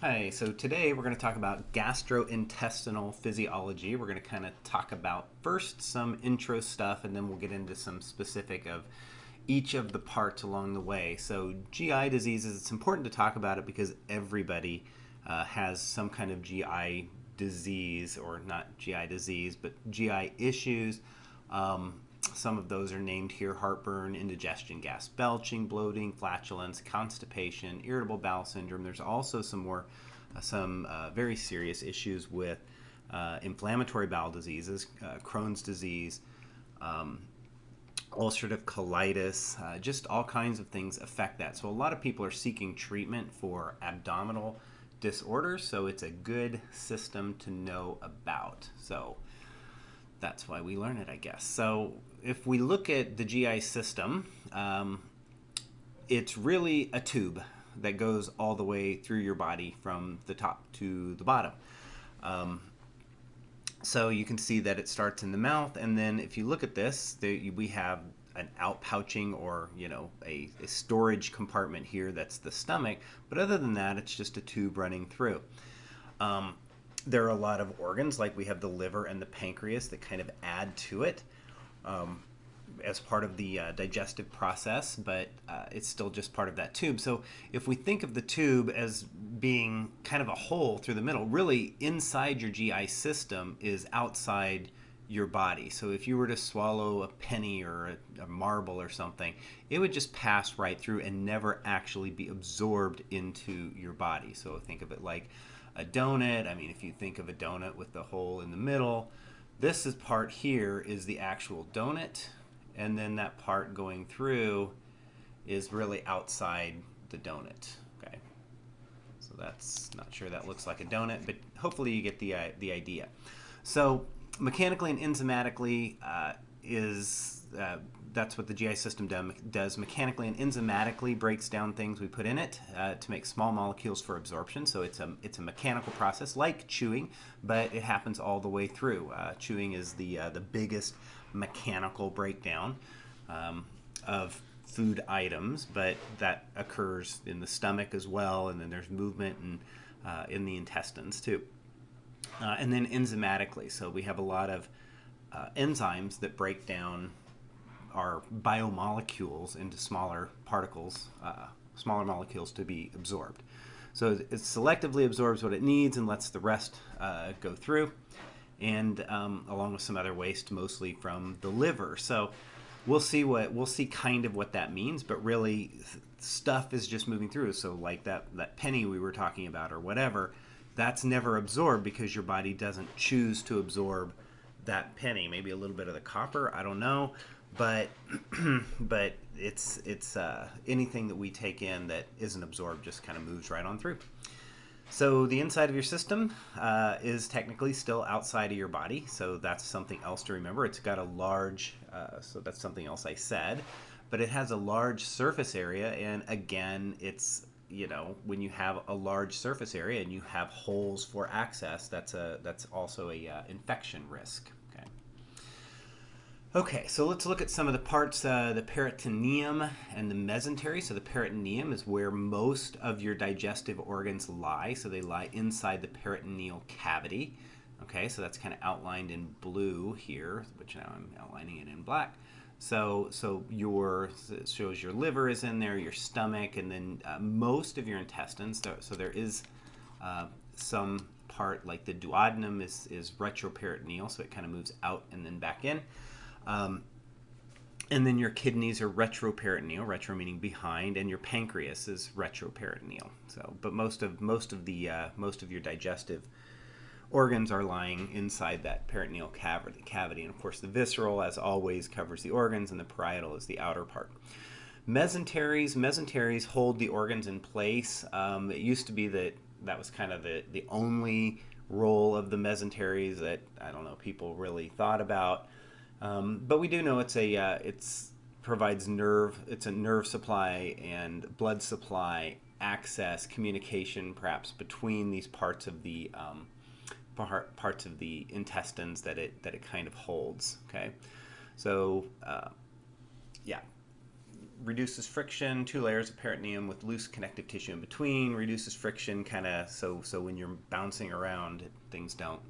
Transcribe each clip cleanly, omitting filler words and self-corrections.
Hi, so today we're going to talk about gastrointestinal physiology. We're going to kind of talk about first some intro stuff and then we'll get into some specific of each of the parts along the way. So GI diseases, it's important to talk about it because everybody has some kind of GI disease, or not GI disease, but GI issues. Some of those are named here: heartburn, indigestion, gas belching, bloating, flatulence, constipation, irritable bowel syndrome. There's also some very serious issues with inflammatory bowel diseases, Crohn's disease, ulcerative colitis, just all kinds of things affect that. So a lot of people are seeking treatment for abdominal disorders, so it's a good system to know about. So that's why we learn it, I guess. So if we look at the GI system, it's really a tube that goes all the way through your body from the top to the bottom. So you can see that it starts in the mouth, and then if you look at this, we have an outpouching, or a storage compartment here that's the stomach. But other than that, it's just a tube running through. There are a lot of organs, like we have the liver and the pancreas, that kind of add to it as part of the digestive process, but it's still just part of that tube. So if we think of the tube as being kind of a hole through the middle, really inside your GI system is outside your body. So if you were to swallow a penny or a marble or something, it would just pass right through and never actually be absorbed into your body. So think of it like a donut. I mean, if you think of a donut with the hole in the middle, this is part here is the actual donut, and then that part going through is really outside the donut. Okay, so that's, not sure that looks like a donut, but hopefully you get the idea. So mechanically and enzymatically that's what the GI system does. Mechanically and enzymatically breaks down things we put in it to make small molecules for absorption. So it's a mechanical process like chewing, but it happens all the way through. Chewing is the biggest mechanical breakdown of food items, but that occurs in the stomach as well, and then there's movement in the intestines too. And then enzymatically, so we have a lot of enzymes that break down our biomolecules into smaller particles, smaller molecules to be absorbed. So it selectively absorbs what it needs and lets the rest go through, and along with some other waste, mostly from the liver. So we'll see kind of what that means, but really stuff is just moving through. So like that penny we were talking about, or whatever, that's never absorbed because your body doesn't choose to absorb that penny. Maybe a little bit of the copper, I don't know, but but it's anything that we take in that isn't absorbed just kind of moves right on through. So the inside of your system is technically still outside of your body, so that's something else to remember. It's got a large, so that's something else I said, but it has a large surface area, and again, it's, when you have a large surface area and you have holes for access, that's also a infection risk. Okay, so let's look at some of the parts, the peritoneum and the mesentery. So the peritoneum is where most of your digestive organs lie. So they lie inside the peritoneal cavity. Okay, so that's kind of outlined in blue here, which now I'm outlining it in black. So it shows your liver is in there, your stomach, and then most of your intestines. So there is some part like the duodenum is retroperitoneal, so it kind of moves out and then back in. And then your kidneys are retroperitoneal, retro meaning behind, and your pancreas is retroperitoneal. So, but most of your digestive organs are lying inside that peritoneal cavity, and of course the visceral, as always, covers the organs, and the parietal is the outer part. Mesenteries hold the organs in place. It used to be that was kind of the only role of the mesenteries that, I don't know, people really thought about. But we do know provides it's a nerve supply and blood supply, access, communication, perhaps between these parts of the intestines that it kind of holds. Okay, so yeah, reduces friction. 2 layers of peritoneum with loose connective tissue in between. Reduces friction, kind of so when you're bouncing around, things don't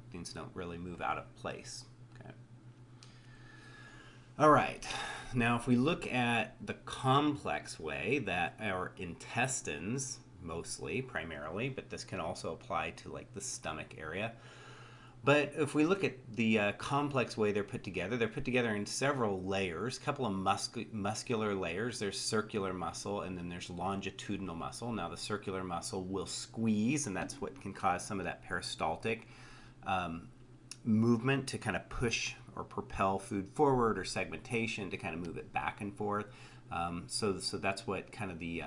really move out of place. Okay. All right. Now, if we look at the complex way that our intestines, mostly, primarily, but this can also apply to like the stomach area. But if we look at the complex way they're put together in several layers, a couple of muscular layers. There's circular muscle, and then there's longitudinal muscle. Now, the circular muscle will squeeze, and that's what can cause some of that peristaltic movement to kind of push or propel food forward, or segmentation to kind of move it back and forth. So that's what kind of the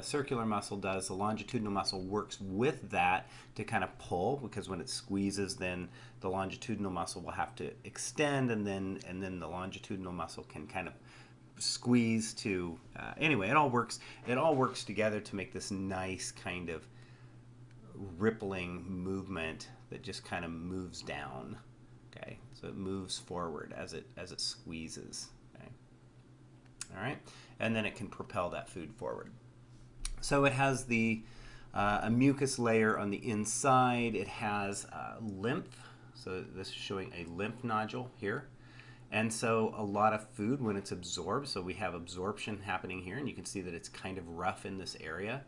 circular muscle does. The longitudinal muscle works with that to kind of pull, because when it squeezes, then the longitudinal muscle will have to extend, and then the longitudinal muscle can kind of squeeze to anyway, it all works together to make this nice kind of rippling movement that just kind of moves down. Okay, so it moves forward as it squeezes. Okay, all right, and then it can propel that food forward. So it has a mucus layer on the inside. It has lymph. So this is showing a lymph nodule here. And so a lot of food, when it's absorbed, so we have absorption happening here, and you can see that it's kind of rough in this area.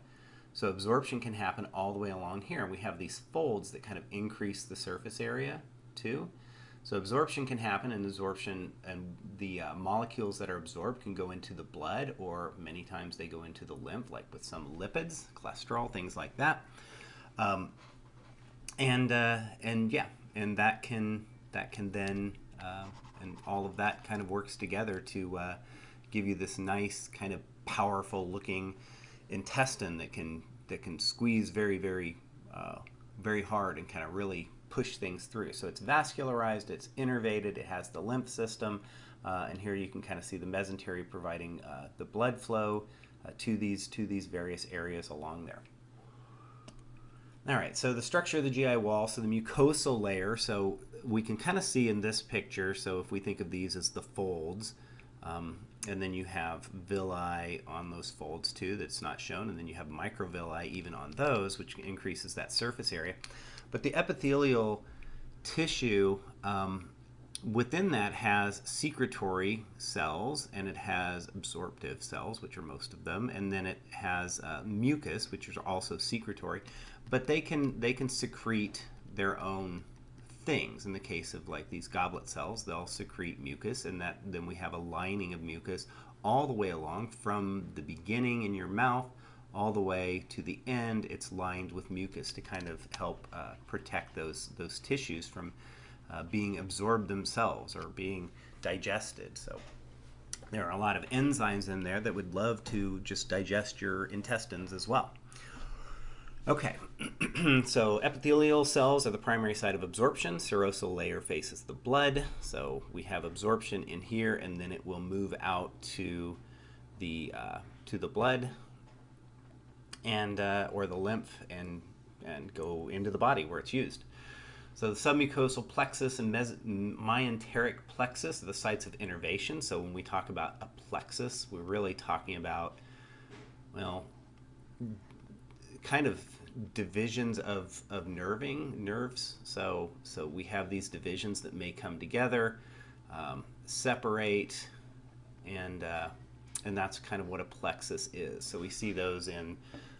So absorption can happen all the way along here. And we have these folds that kind of increase the surface area too. So absorption can happen, and the molecules that are absorbed can go into the blood, or many times they go into the lymph, like with some lipids, cholesterol, things like that. And that can then and all of that kind of works together to give you this nice kind of powerful looking intestine that can squeeze very, very very hard and kind of really push things through. So it's vascularized, it's innervated, it has the lymph system, and here you can kind of see the mesentery providing the blood flow to these various areas along there. All right, so the structure of the GI wall, so the mucosal layer, so we can kind of see in this picture, so if we think of these as the folds, and then you have villi on those folds too, that's not shown, and then you have microvilli even on those, which increases that surface area. But the epithelial tissue within that has secretory cells, and it has absorptive cells, which are most of them, and then it has mucus, which is also secretory. But they can secrete their own things. In the case of like these goblet cells, they'll secrete mucus, and then we have a lining of mucus all the way along from the beginning in your mouth all the way to the end. It's lined with mucus to kind of help protect those tissues from being absorbed themselves or being digested. So there are a lot of enzymes in there that would love to just digest your intestines as well. Okay, so epithelial cells are the primary site of absorption. Serosal layer faces the blood, so we have absorption in here, and then it will move out to the blood and or the lymph and go into the body where it's used. So the submucosal plexus and mesenteric plexus are the sites of innervation. So when we talk about a plexus, we're really talking about, well, kind of divisions of nerves. So we have these divisions that may come together, separate, and that's kind of what a plexus is. So we see those in,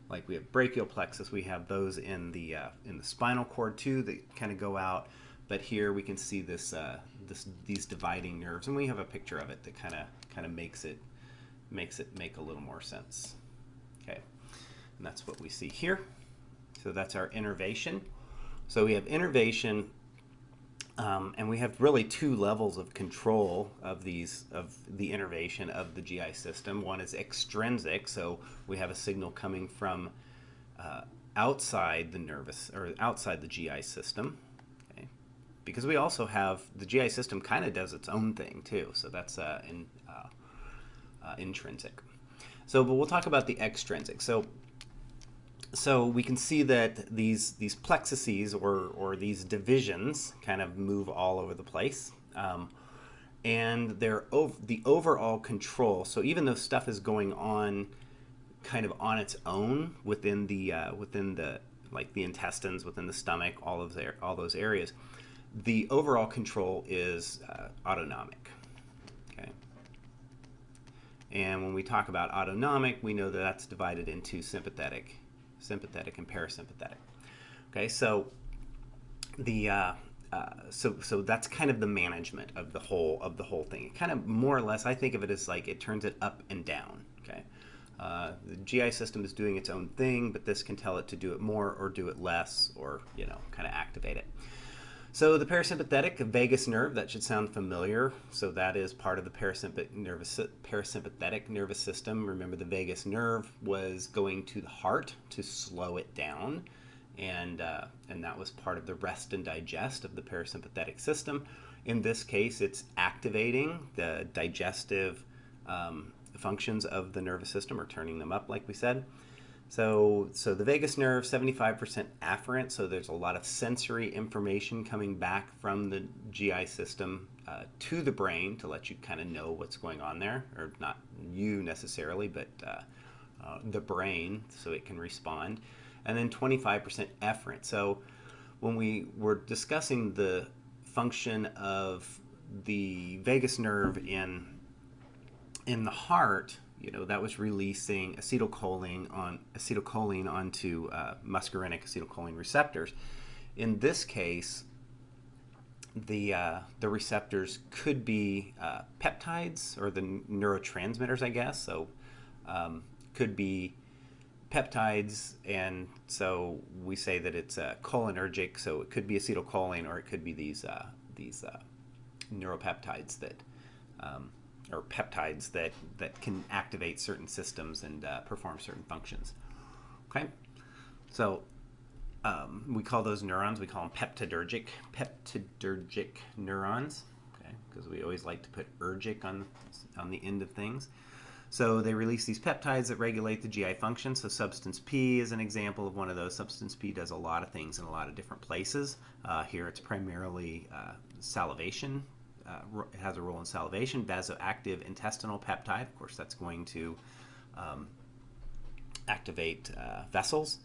like we have brachial plexus, we have those in the spinal cord too that kind of go out. But here we can see these dividing nerves, and we have a picture of it that kind of makes it make a little more sense. Okay, and that's what we see here. So that's our innervation. So we have innervation, and we have really two levels of control of the innervation of the GI system. One is extrinsic, so we have a signal coming from outside outside the GI system. Okay, because we also have the GI system kind of does its own thing too. So that's intrinsic. So, but we'll talk about the extrinsic. So we can see that these plexuses or these divisions kind of move all over the place. and the overall control. So even though stuff is going on kind of on its own within the like the intestines, within the stomach, all those areas, the overall control is autonomic. Okay. And when we talk about autonomic, we know that that's divided into sympathetic, and parasympathetic. Okay, so so that's kind of the management of the whole thing. It kind of more or less, I think of it as like it turns it up and down. Okay, the GI system is doing its own thing, but this can tell it to do it more or do it less, or kind of activate it. So the parasympathetic vagus nerve, that should sound familiar. So that is part of the parasympathetic nervous system. Remember, the vagus nerve was going to the heart to slow it down, and that was part of the rest and digest of the parasympathetic system. In this case, it's activating the digestive functions of the nervous system, or turning them up, like we said. So the vagus nerve, 75% afferent, so there's a lot of sensory information coming back from the GI system to the brain to let you kind of know what's going on there, or not you necessarily, but the brain, so it can respond. And then 25% efferent. So when we were discussing the function of the vagus nerve in the heart, that was releasing acetylcholine onto muscarinic acetylcholine receptors. In this case, the receptors could be peptides, or the neurotransmitters, I guess. So could be peptides, and so we say that it's cholinergic. So it could be acetylcholine, or it could be these neuropeptides that or peptides that can activate certain systems and perform certain functions. Okay, so we call those neurons, we call them peptidergic neurons. Okay, because we always like to put ergic on the end of things. So they release these peptides that regulate the GI function. So substance P is an example of one of those. Substance P does a lot of things in a lot of different places. Here it's primarily salivation. It has a role in salivation. Vasoactive intestinal peptide, of course, that's going to activate vessels.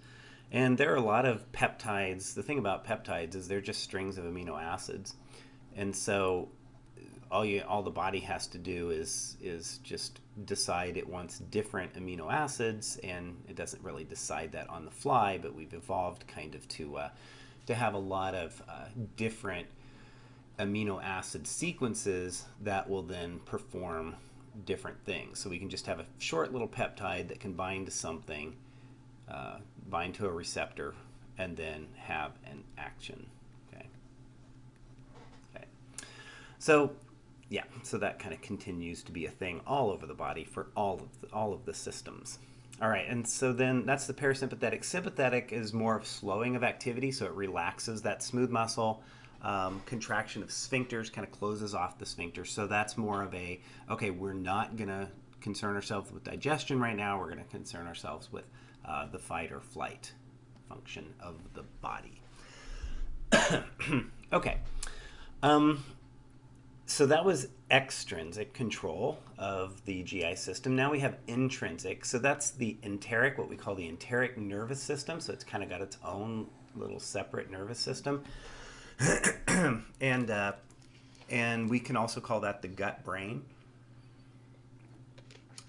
And there are a lot of peptides. The thing about peptides is they're just strings of amino acids. And so all the body has to do is just decide it wants different amino acids, and it doesn't really decide that on the fly, but we've evolved kind of to have a lot of different amino acid sequences that will then perform different things. So we can just have a short little peptide that can bind to something, bind to a receptor, and then have an action. Okay. So yeah, so that kind of continues to be a thing all over the body for all of the systems. All right, and so then that's the parasympathetic. Sympathetic is more of slowing of activity, so it relaxes that smooth muscle. Contraction of sphincters kind of closes off the sphincter. So that's more of a, okay, we're not going to concern ourselves with digestion right now. We're going to concern ourselves with the fight or flight function of the body. Okay. So that was extrinsic control of the GI system. Now we have intrinsic. So that's the enteric, what we call the enteric nervous system. So it's kind of got its own little separate nervous system. And we can also call that the gut brain,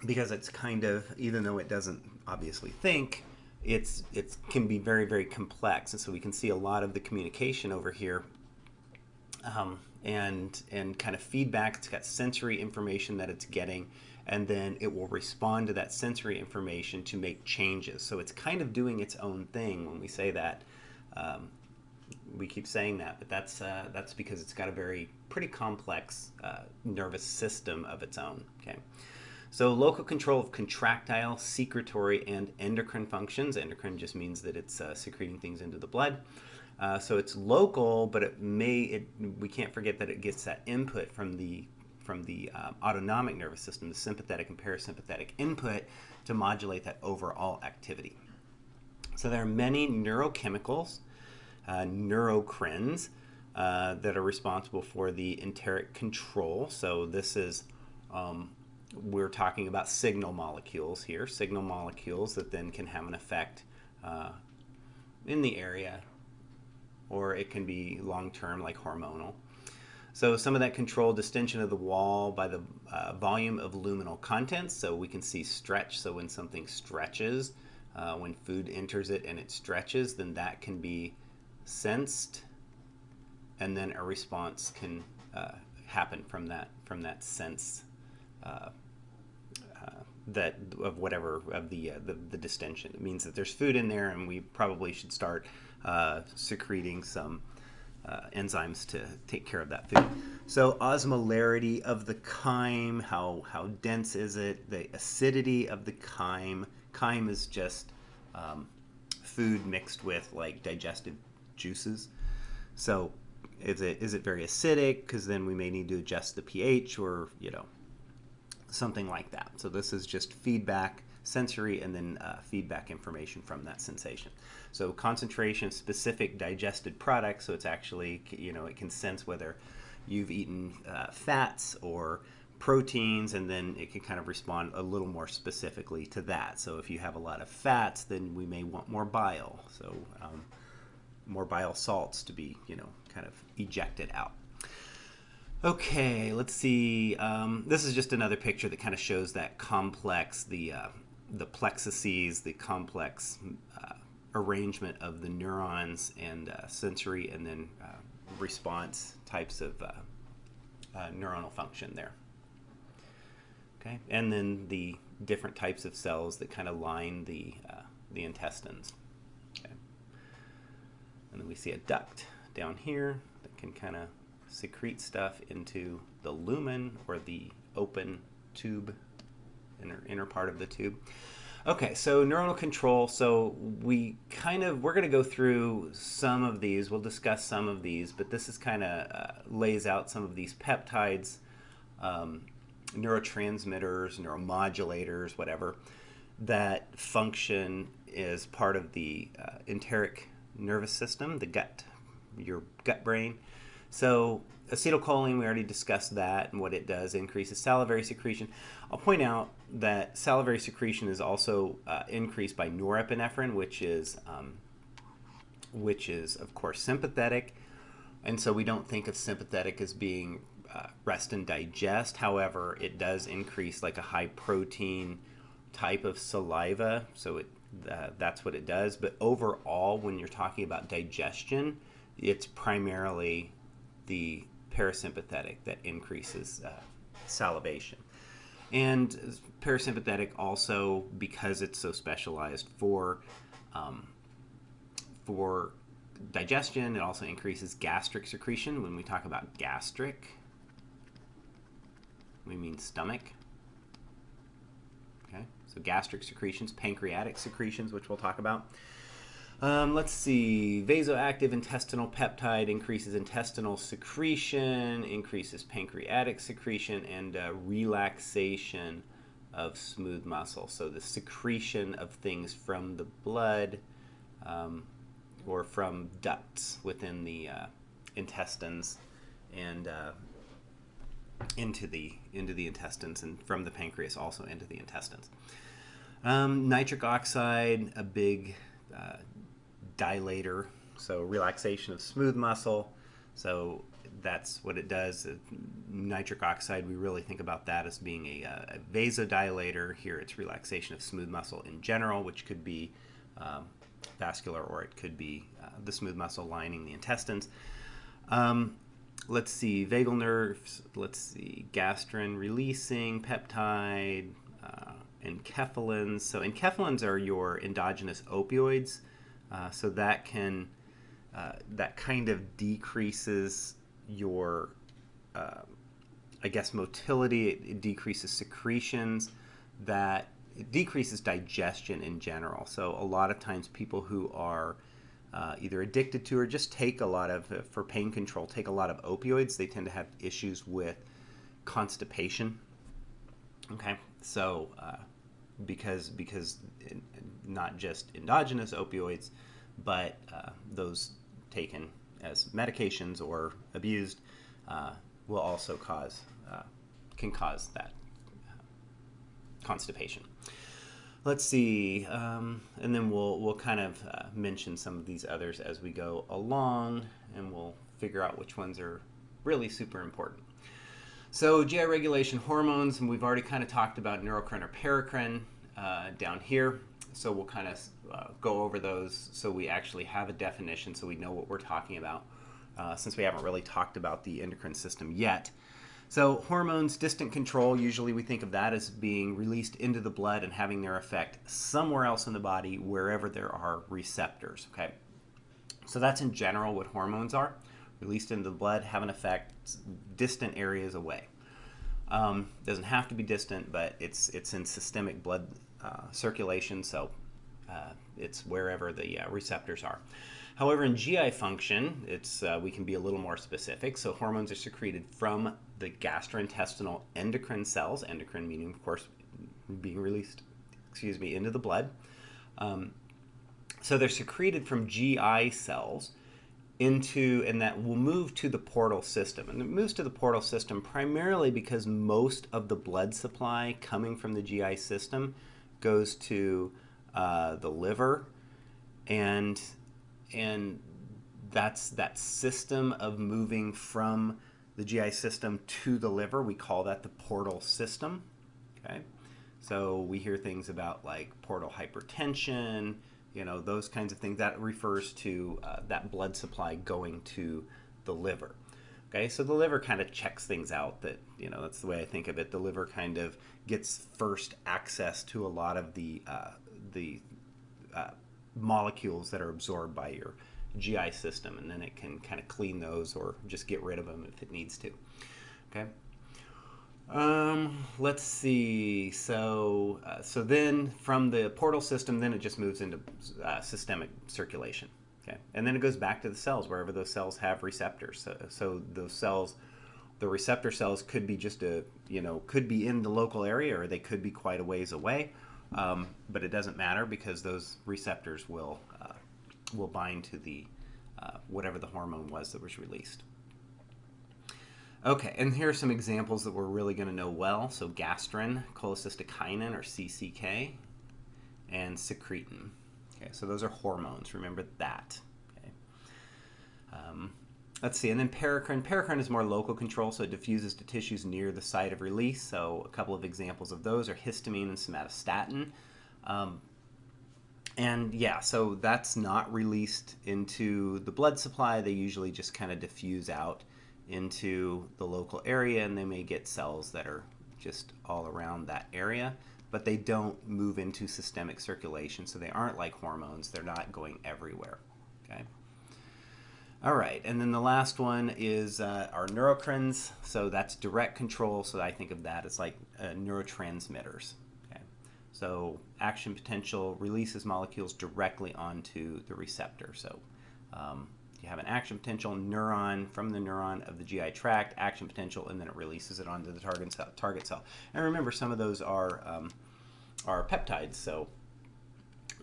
because it's kind of, even though it doesn't obviously think, it can be very, very complex. And so we can see a lot of the communication over here, and kind of feedback. It's got sensory information that it's getting, and then it will respond to that sensory information to make changes. So it's kind of doing its own thing when we say that. We keep saying that, but that's because it's got a pretty complex nervous system of its own. Okay, so local control of contractile, secretory, and endocrine functions. Endocrine just means that it's secreting things into the blood. So it's local, but we can't forget that it gets that input from the autonomic nervous system, the sympathetic and parasympathetic input, to modulate that overall activity. So there are many neurochemicals, neurocrines, that are responsible for the enteric control. So this is, we're talking about signal molecules here, signal molecules that then can have an effect in the area, or it can be long-term, like hormonal. So some of that control distension of the wall by the volume of luminal contents. So we can see stretch. So when something stretches, when food enters it and it stretches, then that can be sensed, and then a response can happen from that sense that of whatever of the distension. It means that there's food in there, and we probably should start secreting some enzymes to take care of that food. So osmolarity of the chyme, how dense is it? The acidity of the chyme. Chyme is just food mixed with like digestive juices. So is it very acidic? Because then we may need to adjust the pH, or something like that. So this is just feedback, sensory, and then feedback information from that sensation. So concentration, specific digested products. So it's actually, it can sense whether you've eaten fats or proteins, and then it can kind of respond a little more specifically to that. So if you have a lot of fats, then we may want more bile. So more bile salts to be, kind of ejected out. Okay, let's see. This is just another picture that kind of shows that complex, the plexuses, the complex arrangement of the neurons and sensory and then response types of neuronal function there. Okay, and then the different types of cells that kind of line the intestines. Okay, and then we see a duct down here that can kind of secrete stuff into the lumen, or the open tube, inner part of the tube. Okay, so neuronal control. So we're going to go through some of these. We'll discuss some of these, but this is kind of lays out some of these peptides, neurotransmitters, neuromodulators, whatever, that function as part of the enteric nervous system, the gut, your gut brain. So acetylcholine, we already discussed that and what it does, increases salivary secretion. I'll point out that salivary secretion is also increased by norepinephrine, which is of course sympathetic, and so we don't think of sympathetic as being rest and digest. However, it does increase like a high protein type of saliva, so that's what it does. But overall, when you're talking about digestion, it's primarily the parasympathetic that increases salivation. And parasympathetic also, because it's so specialized for digestion, it also increases gastric secretion. When we talk about gastric, we mean stomach. Okay, so gastric secretions, pancreatic secretions, which we'll talk about. Let's see, vasoactive intestinal peptide increases intestinal secretion, increases pancreatic secretion, and relaxation of smooth muscle. So the secretion of things from the blood or from ducts within the intestines and into the intestines, and from the pancreas also into the intestines. Nitric oxide, a big dilator, so relaxation of smooth muscle. So that's what it does. Nitric oxide, we really think about that as being a vasodilator. Here it's relaxation of smooth muscle in general, which could be vascular, or it could be the smooth muscle lining the intestines. Let's see, vagal nerves, let's see, gastrin releasing peptide, enkephalins. So enkephalins are your endogenous opioids. So that can that kind of decreases your motility. It decreases secretions. That it decreases digestion in general. So a lot of times people who are either addicted to or just take a lot of for pain control, take a lot of opioids, they tend to have issues with constipation. Okay, so because not just endogenous opioids, but those taken as medications or abused, will also cause, can cause that constipation. Let's see, and then we'll kind of mention some of these others as we go along, and we'll figure out which ones are really super important. So GI regulation hormones, and we've already kind of talked about neurocrine or paracrine down here. So we'll kind of go over those so we actually have a definition so we know what we're talking about, since we haven't really talked about the endocrine system yet. So hormones, distant control, usually we think of that as being released into the blood and having their effect somewhere else in the body wherever there are receptors, okay? So that's in general what hormones are. Released into the blood, have an effect distant areas away. Doesn't have to be distant, but it's in systemic blood circulation, so it's wherever the receptors are. However, in GI function, we can be a little more specific. So hormones are secreted from the gastrointestinal endocrine cells, endocrine meaning, of course, being released, into the blood. So they're secreted from GI cells and that will move to the portal system. And it moves to the portal system primarily because most of the blood supply coming from the GI system goes to the liver, and that's that system of moving from the GI system to the liver. We call that the portal system. Okay, so we hear things about like portal hypertension, those kinds of things. That refers to that blood supply going to the liver. Okay, so the liver kind of checks things out. That's the way I think of it. The liver kind of gets first access to a lot of the molecules that are absorbed by your GI system, and then it can kind of clean those or just get rid of them if it needs to. Okay. Let's see. So then from the portal system, then it just moves into systemic circulation. Okay, and then it goes back to the cells wherever those cells have receptors. So those cells, the receptor cells, could be could be in the local area, or they could be quite a ways away. But it doesn't matter because those receptors will bind to the whatever the hormone was that was released. Okay, and here are some examples that we're really going to know well. So gastrin, cholecystokinin or CCK, and secretin. Okay, so those are hormones. Remember that. Okay. Let's see, and then paracrine. Paracrine is more local control, so it diffuses to tissues near the site of release. So a couple of examples of those are histamine and somatostatin. And yeah, so that's not released into the blood supply. They usually just kind of diffuse out into the local area, and they may get cells that are just all around that area, but they don't move into systemic circulation, so they aren't like hormones. They're not going everywhere. Okay. All right, and then the last one is our neurocrines. So that's direct control. So I think of that as like neurotransmitters. Okay. So action potential releases molecules directly onto the receptor. So you have an action potential neuron from the neuron of the GI tract, action potential, and then it releases it onto the target cell. And remember, some of those are peptides. So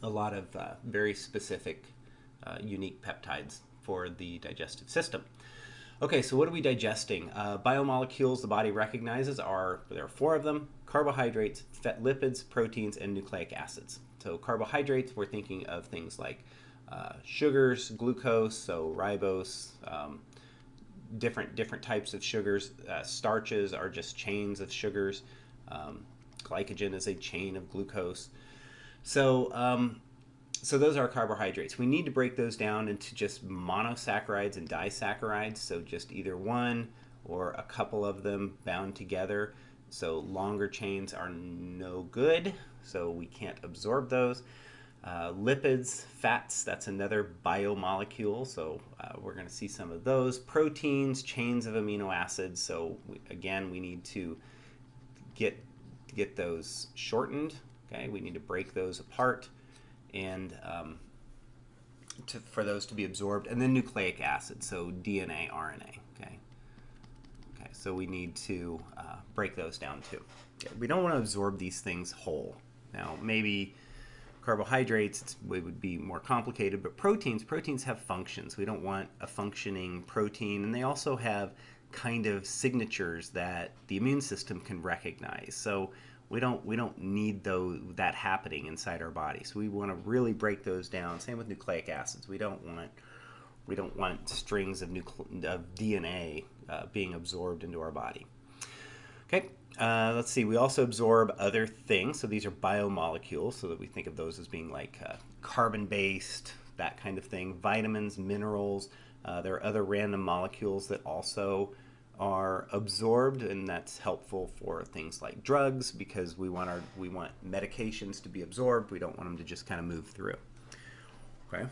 a lot of very specific, unique peptides for the digestive system. Okay, so what are we digesting? Biomolecules the body recognizes there are 4 of them: carbohydrates, fat, lipids, proteins, and nucleic acids. So carbohydrates, we're thinking of things like sugars, glucose, so ribose, different types of sugars. Starches are just chains of sugars. Glycogen is a chain of glucose. So those are carbohydrates. We need to break those down into just monosaccharides and disaccharides, so just either one or a couple of them bound together. So longer chains are no good, so we can't absorb those. Lipids, fats, that's another biomolecule, so we're going to see some of those. Proteins, chains of amino acids, so again, we need to get those shortened. Okay, we need to break those apart and for those to be absorbed. And then nucleic acids, so DNA, RNA. Okay, so we need to break those down too. Okay. We don't want to absorb these things whole. Now, maybe Carbohydrates, it would be more complicated, but proteins have functions. We don't want a functioning protein, and they also have kind of signatures that the immune system can recognize. So we don't need that happening inside our body. So we want to really break those down. Same with nucleic acids. We don't want strings of DNA being absorbed into our body. Okay, let's see. We also absorb other things. So these are biomolecules, so that we think of those as being like carbon-based, that kind of thing. Vitamins, minerals. There are other random molecules that also are absorbed, and that's helpful for things like drugs, because we want medications to be absorbed. We don't want them to just kind of move through. Okay,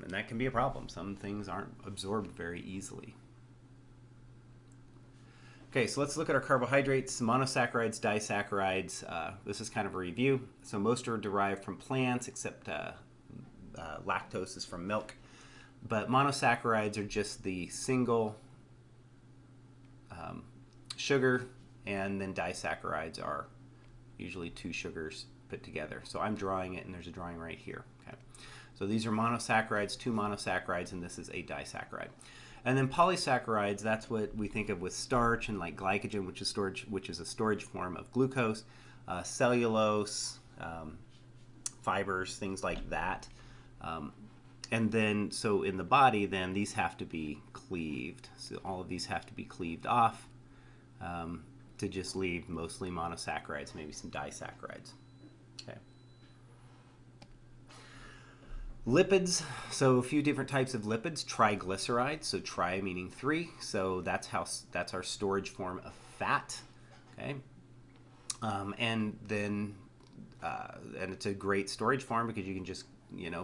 and that can be a problem. Some things aren't absorbed very easily. Okay, so let's look at our carbohydrates, monosaccharides, disaccharides. This is kind of a review. So most are derived from plants, except lactose is from milk. But monosaccharides are just the single sugar, and then disaccharides are usually two sugars put together. So I'm drawing it, and there's a drawing right here. Okay, so these are monosaccharides, two monosaccharides, and this is a disaccharide. And then polysaccharides, that's what we think of with starch, and like glycogen, which is a storage form of glucose, cellulose, fibers, things like that. And then, so in the body, then these have to be cleaved. So all of these have to be cleaved off to just leave mostly monosaccharides, maybe some disaccharides. Okay. Lipids, so a few different types of lipids. Triglycerides, so tri meaning three, so that's our storage form of fat. Okay, and then and it's a great storage form because you can just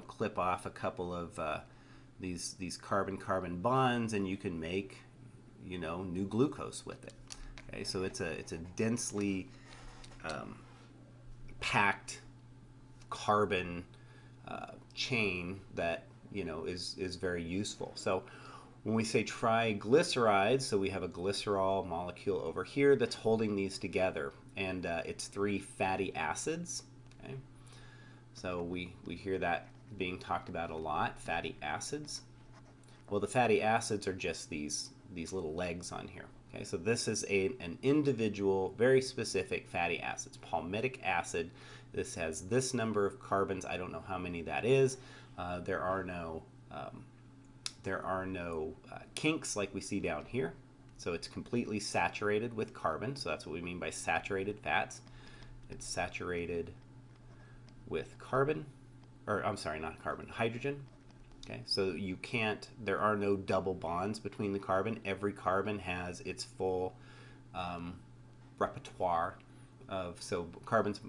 clip off a couple of these carbon-carbon bonds, and you can make new glucose with it. Okay, so it's a densely packed carbon chain that is very useful. So when we say triglycerides, so we have a glycerol molecule over here that's holding these together, and it's three fatty acids. Okay, so we hear that being talked about a lot, fatty acids. Well, the fatty acids are just these little legs on here. Okay, so this is an individual, very specific fatty acids. Palmitic acid. This has this number of carbons. I don't know how many that is. There are no kinks like we see down here. So it's completely saturated with carbon. So that's what we mean by saturated fats. It's saturated with carbon, or I'm sorry, not carbon, hydrogen. Okay, so there are no double bonds between the carbon. Every carbon has its full repertoire so carbons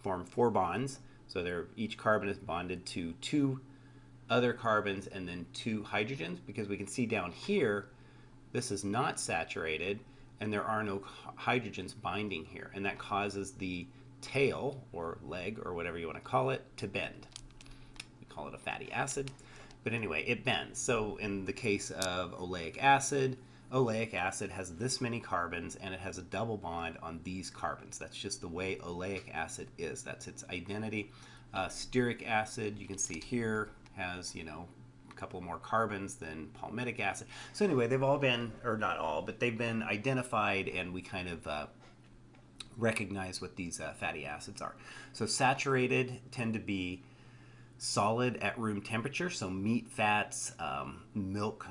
form 4 bonds. So each carbon is bonded to 2 other carbons and then 2 hydrogens, because we can see down here, this is not saturated and there are no hydrogens binding here, and that causes the tail or leg or whatever you want to call it to bend. We call it a fatty acid, but anyway, it bends. So in the case of oleic acid has this many carbons, and it has a double bond on these carbons. That's just the way oleic acid is. That's its identity. Stearic acid, you can see here, has a couple more carbons than palmitic acid. So anyway, they've all been, or not all, but they've been identified, and we kind of recognize what these fatty acids are. So saturated tend to be solid at room temperature. So meat, fats, milk,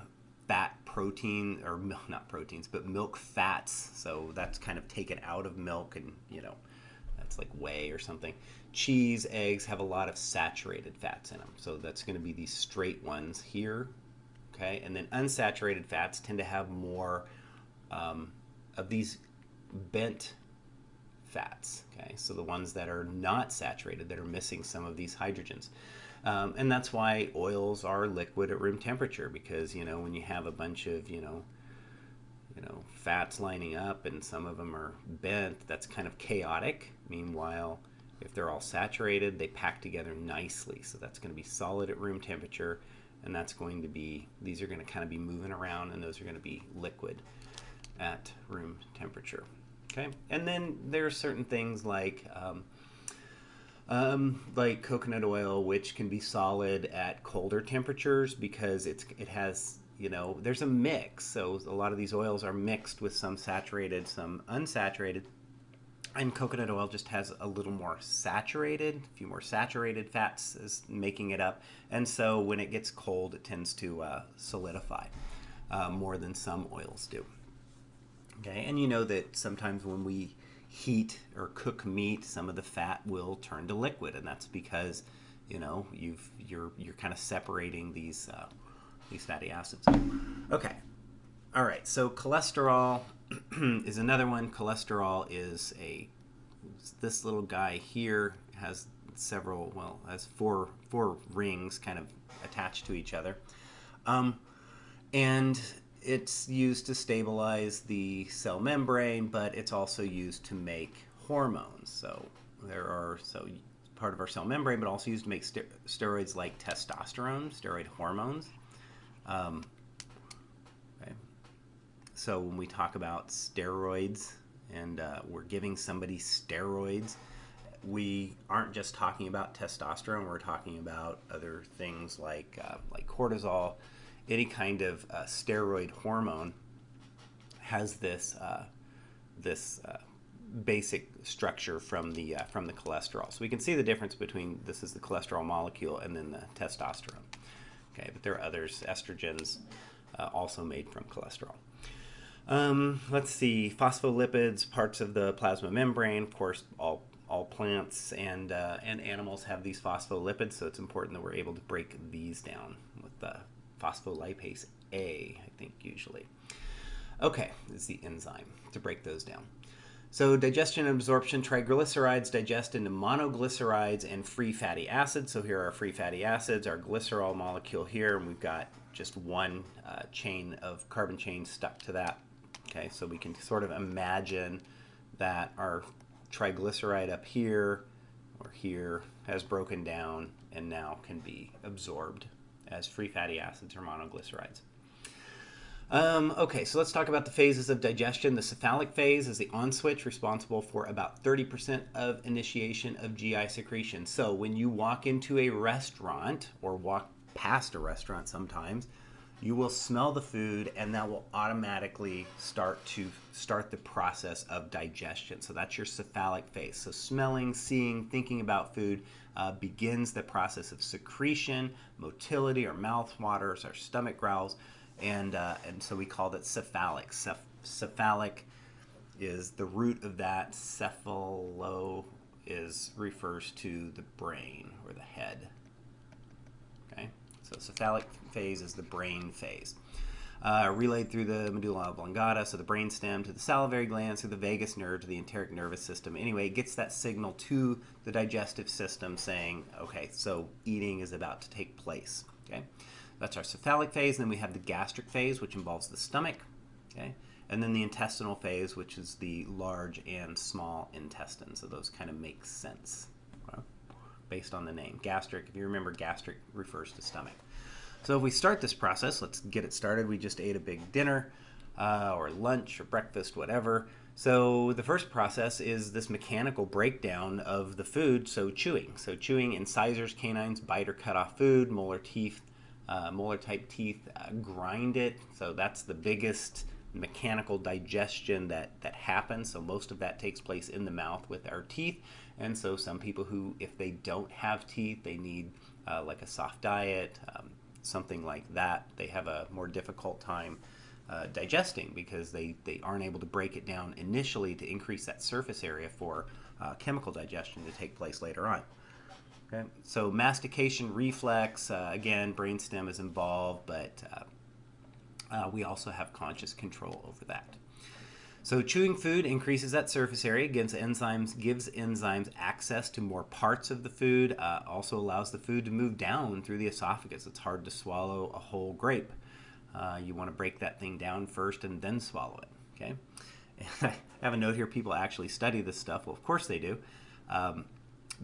fat, protein, or not proteins, but milk fats. So that's kind of taken out of milk, and that's like whey or something. Cheese, eggs have a lot of saturated fats in them. So that's going to be these straight ones here. Okay, and then unsaturated fats tend to have more of these bent fats. Okay, so the ones that are not saturated, that are missing some of these hydrogens. And that's why oils are liquid at room temperature, because when you have a bunch of fats lining up and some of them are bent, that's kind of chaotic. Meanwhile, if they're all saturated, they pack together nicely. So that's going to be solid at room temperature, and that's going to be, these are going to kind of be moving around, and those are going to be liquid at room temperature. Okay, and then there are certain things like Like coconut oil, which can be solid at colder temperatures because it has, there's a mix. So a lot of these oils are mixed with some saturated, some unsaturated. And coconut oil just has a little more saturated, a few more saturated fats is making it up. And so when it gets cold, it tends to solidify more than some oils do. Okay, and you know that sometimes when we heat or cook meat, some of the fat will turn to liquid, and that's because you're kind of separating these fatty acids. Okay, all right. So cholesterol is another one. Cholesterol is this little guy here has has four rings kind of attached to each other, and it's used to stabilize the cell membrane, but it's also used to make hormones. So part of our cell membrane, but also used to make steroids like testosterone, steroid hormones. Okay. So when we talk about steroids and we're giving somebody steroids, we aren't just talking about testosterone. We're talking about other things like cortisol. Any kind of steroid hormone has this basic structure from the cholesterol. So we can see the difference between this is the cholesterol molecule and then the testosterone. Okay, but there are others, estrogens, also made from cholesterol. Let's see, phospholipids, parts of the plasma membrane. Of course, all plants and animals have these phospholipids, so it's important that we're able to break these down with the phospholipase A, I think usually. Okay, this is the enzyme to break those down. So digestion and absorption, triglycerides digest into monoglycerides and free fatty acids. So here are our free fatty acids, our glycerol molecule here, and we've got just one chain of carbon chain stuck to that. Okay, so we can sort of imagine that our triglyceride up here or here has broken down and now can be absorbed as free fatty acids or monoglycerides. Okay, so let's talk about the phases of digestion. The cephalic phase is the on switch, responsible for about 30% of initiation of GI secretion. So when you walk into a restaurant or walk past a restaurant sometimes, you will smell the food and that will automatically start the process of digestion. So that's your cephalic phase. So smelling, seeing, thinking about food begins the process of secretion, motility or mouth waters or stomach growls, and so we called it cephalic. Cephalic is the root of that. Cephalo refers to the brain or the head. Okay, so cephalic phase is the brain phase. Relayed through the medulla oblongata, so the brainstem, to the salivary glands, through the vagus nerve, to the enteric nervous system. Anyway, it gets that signal to the digestive system saying, okay, so eating is about to take place. Okay, that's our cephalic phase. And then we have the gastric phase, which involves the stomach. Okay, and then the intestinal phase, which is the large and small intestine. So those kind of make sense, okay, based on the name. Gastric, if you remember, gastric refers to stomach. So if we start this process, let's get it started. We just ate a big dinner or lunch or breakfast, whatever. So the first process is this mechanical breakdown of the food, so chewing. So chewing, incisors, canines bite or cut off food, molar type teeth grind it. So that's the biggest mechanical digestion that happens. So most of that takes place in the mouth with our teeth. And so some people who, if they don't have teeth, they need like a soft diet, something like that. They have a more difficult time digesting because they aren't able to break it down initially to increase that surface area for chemical digestion to take place later on. Okay, so mastication reflex, again, brainstem is involved, but we also have conscious control over that. So chewing food increases that surface area, gives enzymes access to more parts of the food, also allows the food to move down through the esophagus. It's hard to swallow a whole grape. You want to break that thing down first and then swallow it. Okay. I have a note here, people actually study this stuff. Well, of course they do,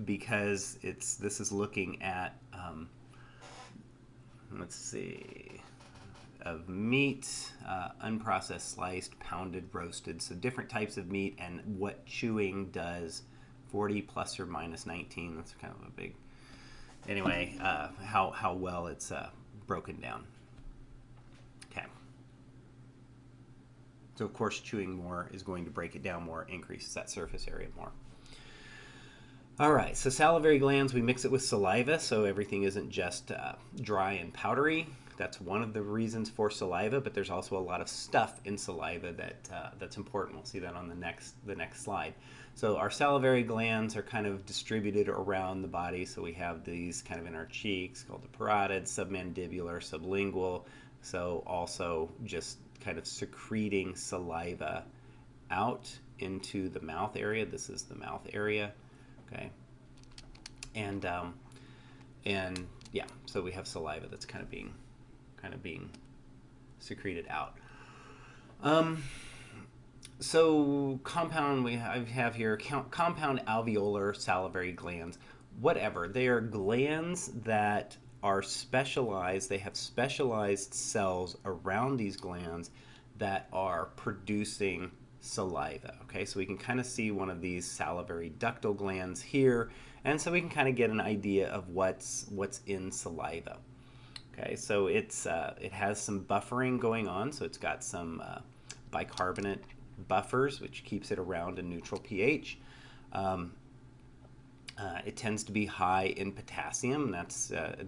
because this is looking at, let's see, of meat, unprocessed, sliced, pounded, roasted, so different types of meat and what chewing does 40 plus or minus 19. That's kind of a big, anyway, how well it's broken down. Okay. So of course chewing more is going to break it down more, increases that surface area more. All right, so salivary glands, we mix it with saliva, so everything isn't just dry and powdery. That's one of the reasons for saliva, but there's also a lot of stuff in saliva that's important. We'll see that on the next slide. So our salivary glands are kind of distributed around the body. So we have these kind of in our cheeks called the parotid, submandibular, sublingual. So also just kind of secreting saliva out into the mouth area. This is the mouth area. Okay, and yeah, so we have saliva that's kind of being secreted out. So compound, I have here compound alveolar salivary glands. Whatever, they are glands that are specialized. They have specialized cells around these glands that are producing saliva. Okay, so we can kind of see one of these salivary ductal glands here, and so we can kind of get an idea of what's in saliva. Okay, so it has some buffering going on, so it's got some bicarbonate buffers, which keeps it around a neutral pH. It tends to be high in potassium. And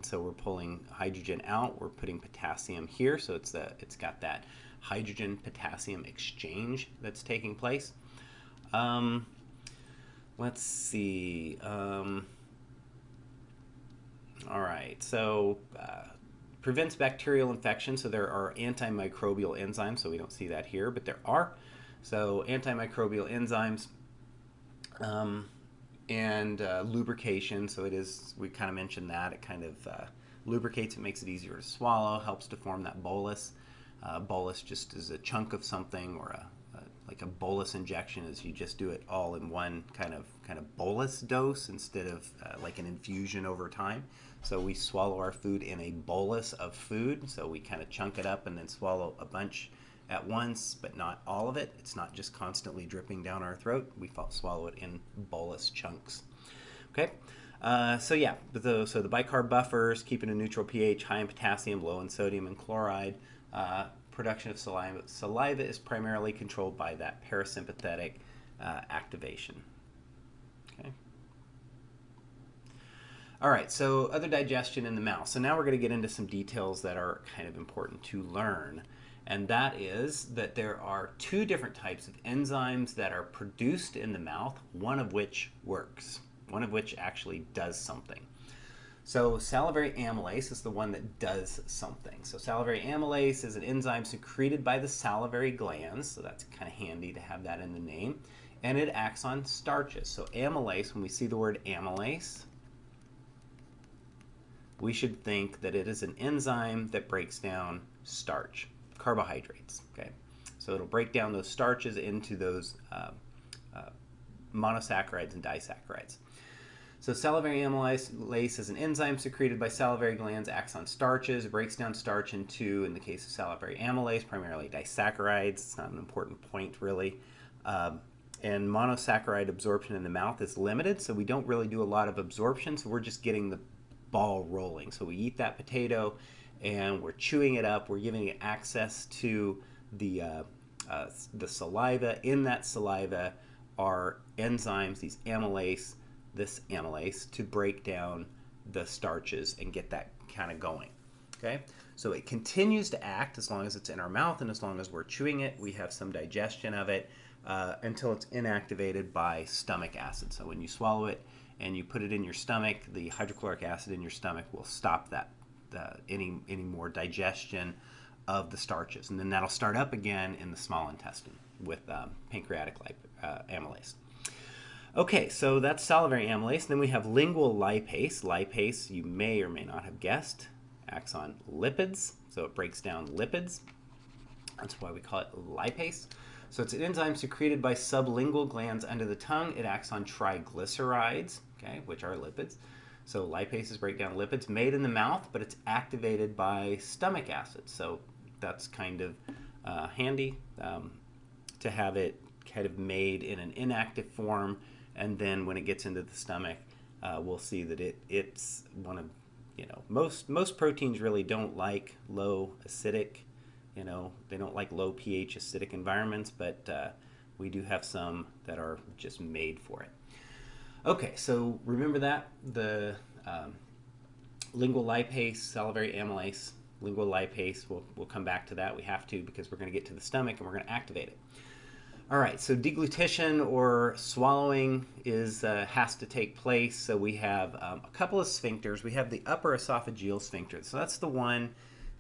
so we're pulling hydrogen out. We're putting potassium here, so it's got that hydrogen potassium exchange that's taking place. Let's see. All right, so prevents bacterial infection. So there are antimicrobial enzymes. So we don't see that here, but there are. So antimicrobial enzymes and lubrication. So it is. We kind of mentioned that it kind of lubricates. It makes it easier to swallow. Helps to form that bolus. Bolus just is a chunk of something, or like a bolus injection is you just do it all in one kind of bolus dose instead of like an infusion over time. So we swallow our food in a bolus of food. So we kind of chunk it up and then swallow a bunch at once, but not all of it. It's not just constantly dripping down our throat. We swallow it in bolus chunks. Okay. So yeah, so the bicarb buffers, keeping a neutral pH, high in potassium, low in sodium and chloride. Production of saliva. Saliva is primarily controlled by that parasympathetic activation. Okay. All right, so other digestion in the mouth. So now we're going to get into some details that are kind of important to learn. And that is that there are two different types of enzymes that are produced in the mouth, one of which works, one of which actually does something. So salivary amylase is the one that does something. So salivary amylase is an enzyme secreted by the salivary glands, so that's kind of handy to have that in the name, and it acts on starches. So amylase, when we see the word amylase, we should think that it is an enzyme that breaks down starch, carbohydrates. Okay, so it'll break down those starches into those monosaccharides and disaccharides. So salivary amylase is an enzyme secreted by salivary glands, acts on starches, breaks down starch into, in the case of salivary amylase, primarily disaccharides. It's not an important point, really. And monosaccharide absorption in the mouth is limited, so we don't really do a lot of absorption, so we're just getting the ball rolling. So we eat that potato, and we're chewing it up. We're giving it access to the saliva. In that saliva are enzymes, these amylase, this amylase, to break down the starches and get that kind of going. Okay, so it continues to act as long as it's in our mouth and as long as we're chewing it. We have some digestion of it until it's inactivated by stomach acid. So when you swallow it and you put it in your stomach, the hydrochloric acid in your stomach will stop that any more digestion of the starches, and then that'll start up again in the small intestine with pancreatic amylase. Okay, so that's salivary amylase. Then we have lingual lipase. Lipase, you may or may not have guessed, acts on lipids, so it breaks down lipids. That's why we call it lipase. So it's an enzyme secreted by sublingual glands under the tongue. It acts on triglycerides, okay, which are lipids. So lipases break down lipids made in the mouth, but it's activated by stomach acid. So that's kind of handy to have it kind of made in an inactive form and then when it gets into the stomach, we'll see that it's one of, most proteins really don't like low acidic, they don't like low pH acidic environments, but we do have some that are just made for it. Okay, so remember that the lingual lipase, salivary amylase, lingual lipase, we'll come back to that. We have to, because we're going to get to the stomach and we're going to activate it. All right, so deglutition or swallowing has to take place. So we have a couple of sphincters. We have the upper esophageal sphincter. So that's the one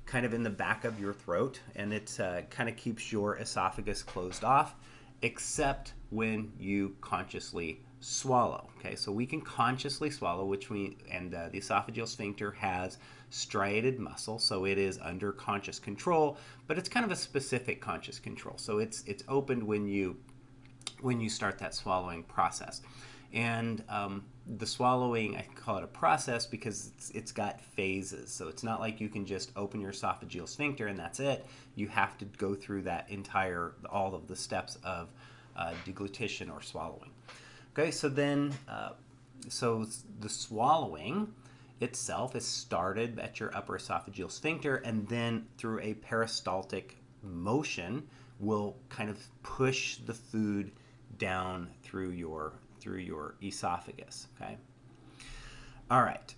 kind of in the back of your throat, and it kind of keeps your esophagus closed off, except when you consciously swallow. Okay, so we can consciously swallow, and the esophageal sphincter has striated muscle, so it is under conscious control, but it's kind of a specific conscious control. So it's opened when you start that swallowing process. And the swallowing, I call it a process because it's got phases. So it's not like you can just open your esophageal sphincter and that's it. You have to go through all of the steps of deglutition or swallowing. Okay, so then, so the swallowing itself is started at your upper esophageal sphincter, and then through a peristaltic motion will kind of push the food down through your esophagus. Okay. All right.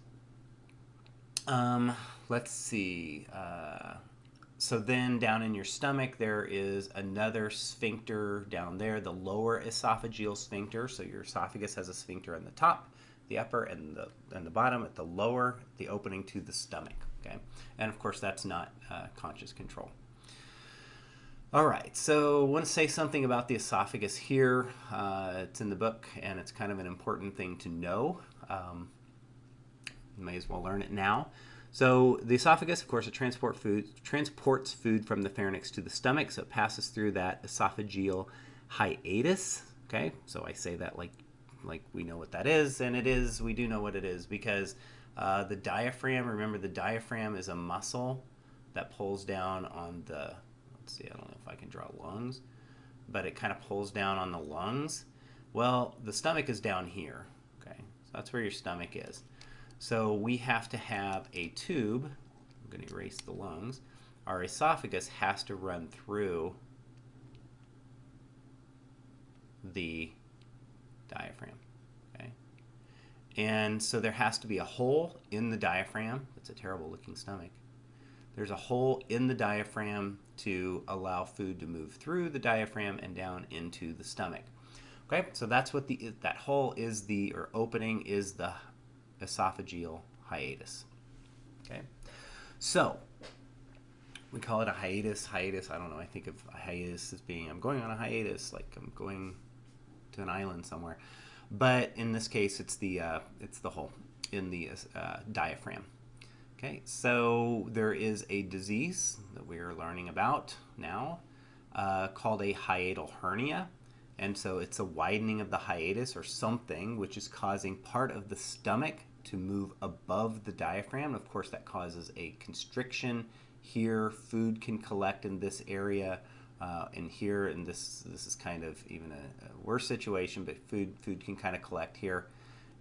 Let's see. So then down in your stomach, there is another sphincter down there, the lower esophageal sphincter. So your esophagus has a sphincter on the top, the upper, and the bottom. At the lower, the opening to the stomach. Okay, and of course that's not conscious control. All right, so I want to say something about the esophagus here. It's in the book, and it's kind of an important thing to know. You may as well learn it now. So the esophagus, of course, it transports food from the pharynx to the stomach, so it passes through that esophageal hiatus. Okay, so I say that like we know what that is, and we do know what it is, because the diaphragm, remember the diaphragm is a muscle that pulls down on the, let's see, I don't know if I can draw lungs, but it kind of pulls down on the lungs. Well, the stomach is down here, okay, so that's where your stomach is. So we have to have a tube. I'm going to erase the lungs. Our esophagus has to run through the diaphragm. Okay? And so there has to be a hole in the diaphragm. It's a terrible looking stomach. There's a hole in the diaphragm to allow food to move through the diaphragm and down into the stomach. Okay, so that's what that hole is, or opening is the esophageal hiatus. Okay, so we call it a hiatus. I don't know, I think of a hiatus as being I'm going on a hiatus, like I'm going to an island somewhere, but in this case it's the hole in the diaphragm. Okay, so there is a disease that we are learning about now called a hiatal hernia. And so it's a widening of the hiatus or something, which is causing part of the stomach to move above the diaphragm. Of course, that causes a constriction here. Food can collect in this area, and here, and this is kind of even a worse situation, but food can kind of collect here,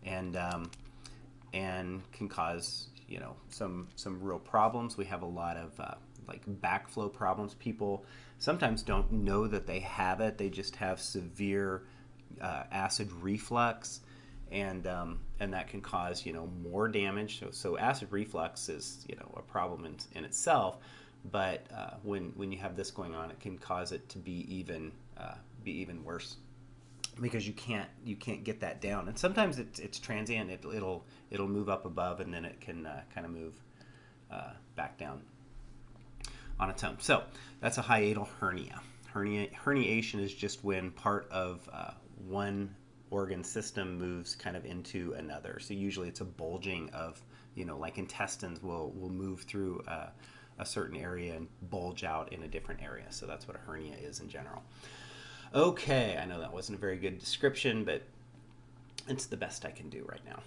and can cause some real problems. We have a lot of like backflow problems. People sometimes don't know that they have it. They just have severe acid reflux, and that can cause more damage. So acid reflux is a problem in itself, but when you have this going on, it can cause it to be even worse, because you can't get that down. And sometimes it's transient. It'll move up above, and then it can kind of move back down on its own. So that's a hiatal hernia. Herniation is just when part of one organ system moves kind of into another. So usually it's a bulging of, like intestines will move through a certain area and bulge out in a different area. So that's what a hernia is in general. Okay, I know that wasn't a very good description, but it's the best I can do right now.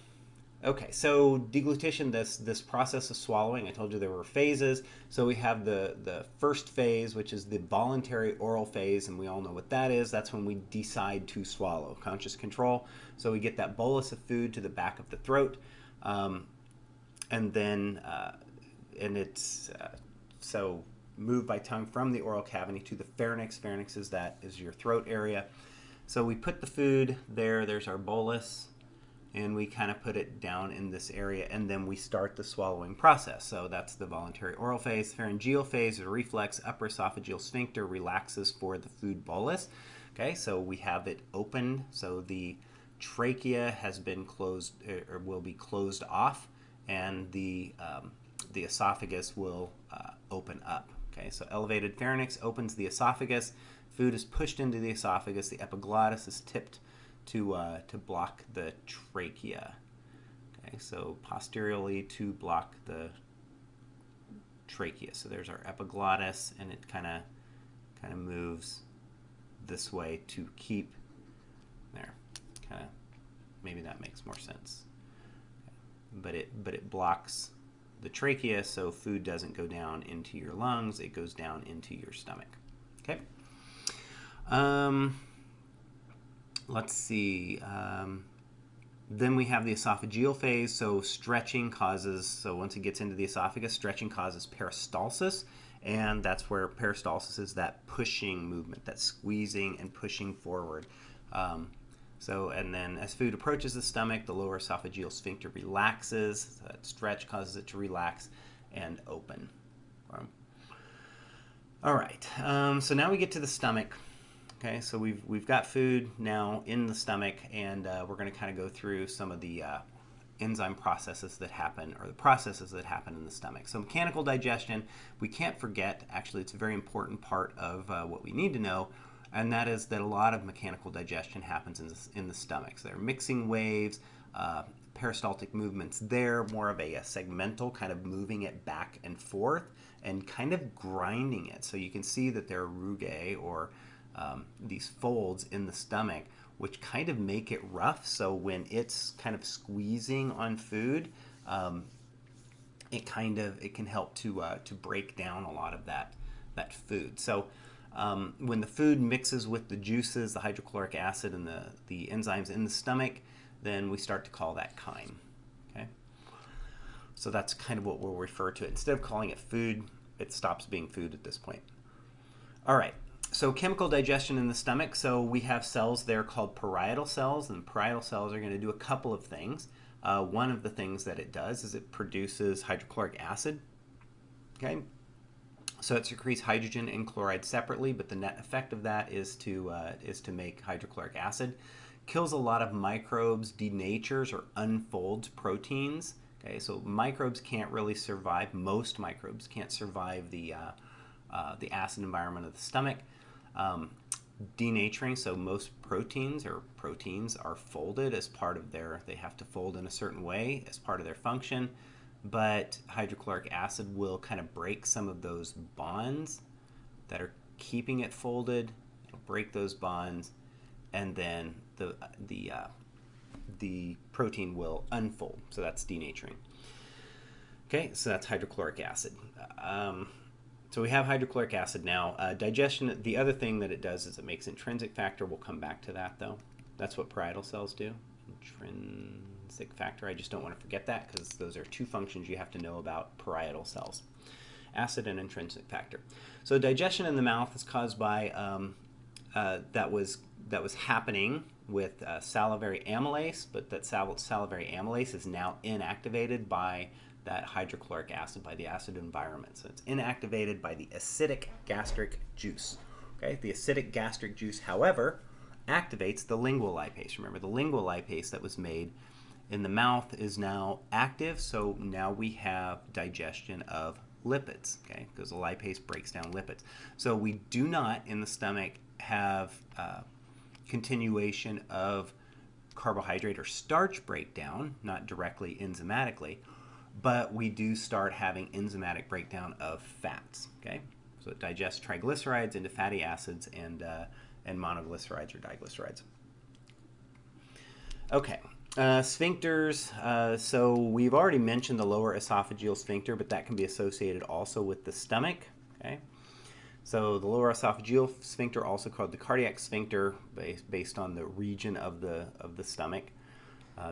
Okay, so deglutition, this process of swallowing, I told you there were phases. So we have the first phase, which is the voluntary oral phase, and we all know what that is. That's when we decide to swallow, conscious control. So we get that bolus of food to the back of the throat, and then it's so moved by tongue from the oral cavity to the pharynx. Pharynx is your throat area. So we put the food there. There's our bolus. And we kind of put it down in this area, and then we start the swallowing process. So that's the voluntary oral phase. Pharyngeal phase, the reflex upper esophageal sphincter relaxes for the food bolus. Okay, so we have it open, so the trachea has been closed, or will be closed off, and the esophagus will open up. Okay, so elevated pharynx opens the esophagus. Food is pushed into the esophagus. The epiglottis is tipped to block the trachea. Okay, so posteriorly to block the trachea. So there's our epiglottis, and it kind of moves this way to keep there. Kind of, maybe that makes more sense. But it blocks the trachea, so food doesn't go down into your lungs. It goes down into your stomach. Okay. Let's see. Then we have the esophageal phase. So stretching causes, so once it gets into the esophagus, stretching causes peristalsis. And that's where peristalsis is that pushing movement, that squeezing and pushing forward. And then as food approaches the stomach, the lower esophageal sphincter relaxes. So that stretch causes it to relax and open. All right. So now we get to the stomach. Okay, so we've got food now in the stomach, and we're going to kind of go through some of the enzyme processes that happen, or the processes that happen in the stomach. So mechanical digestion, we can't forget, actually it's a very important part of what we need to know, and that is that a lot of mechanical digestion happens in the stomach. So there are mixing waves, peristaltic movements there, more of a segmental, kind of moving it back and forth, and kind of grinding it. So you can see that there are rugae, or these folds in the stomach, which kind of make it rough. So when it's kind of squeezing on food, it can help to break down a lot of that food. So when the food mixes with the juices, the hydrochloric acid and the enzymes in the stomach, then we start to call that chyme. Okay, so that's kind of what we'll refer to it. Instead of calling it food, it stops being food at this point. All right. So chemical digestion in the stomach. So we have cells there called parietal cells, and parietal cells are going to do a couple of things. One of the things that it does is it produces hydrochloric acid. Okay, so it secretes hydrogen and chloride separately, but the net effect of that is to make hydrochloric acid. Kills a lot of microbes, denatures or unfolds proteins. Okay, so microbes can't really survive. Most microbes can't survive the acid environment of the stomach. Denaturing, so most proteins are folded as part of they have to fold in a certain way as part of their function, but hydrochloric acid will kind of break some of those bonds that are keeping it folded. It'll break those bonds, and then the protein will unfold. So that's denaturing. Okay, so that's hydrochloric acid. So we have hydrochloric acid now. Digestion, the other thing that it does is it makes intrinsic factor. We'll come back to that, though. That's what parietal cells do. Intrinsic factor. I just don't want to forget that, because those are two functions you have to know about parietal cells. Acid and intrinsic factor. So digestion in the mouth is caused by, that was happening with salivary amylase, but that salivary amylase is now inactivated by that hydrochloric acid, by the acid environment. So it's inactivated by the acidic gastric juice. Okay, the acidic gastric juice, however, activates the lingual lipase. Remember, the lingual lipase that was made in the mouth is now active, so now we have digestion of lipids, okay, because the lipase breaks down lipids. So we do not, in the stomach, have continuation of carbohydrate or starch breakdown, not directly enzymatically, but we do start having enzymatic breakdown of fats. Okay, so it digests triglycerides into fatty acids and monoglycerides or diglycerides. Okay, Sphincters, so we've already mentioned the lower esophageal sphincter, but that can be associated also with the stomach. Okay, so the lower esophageal sphincter, also called the cardiac sphincter, based on the region of the stomach,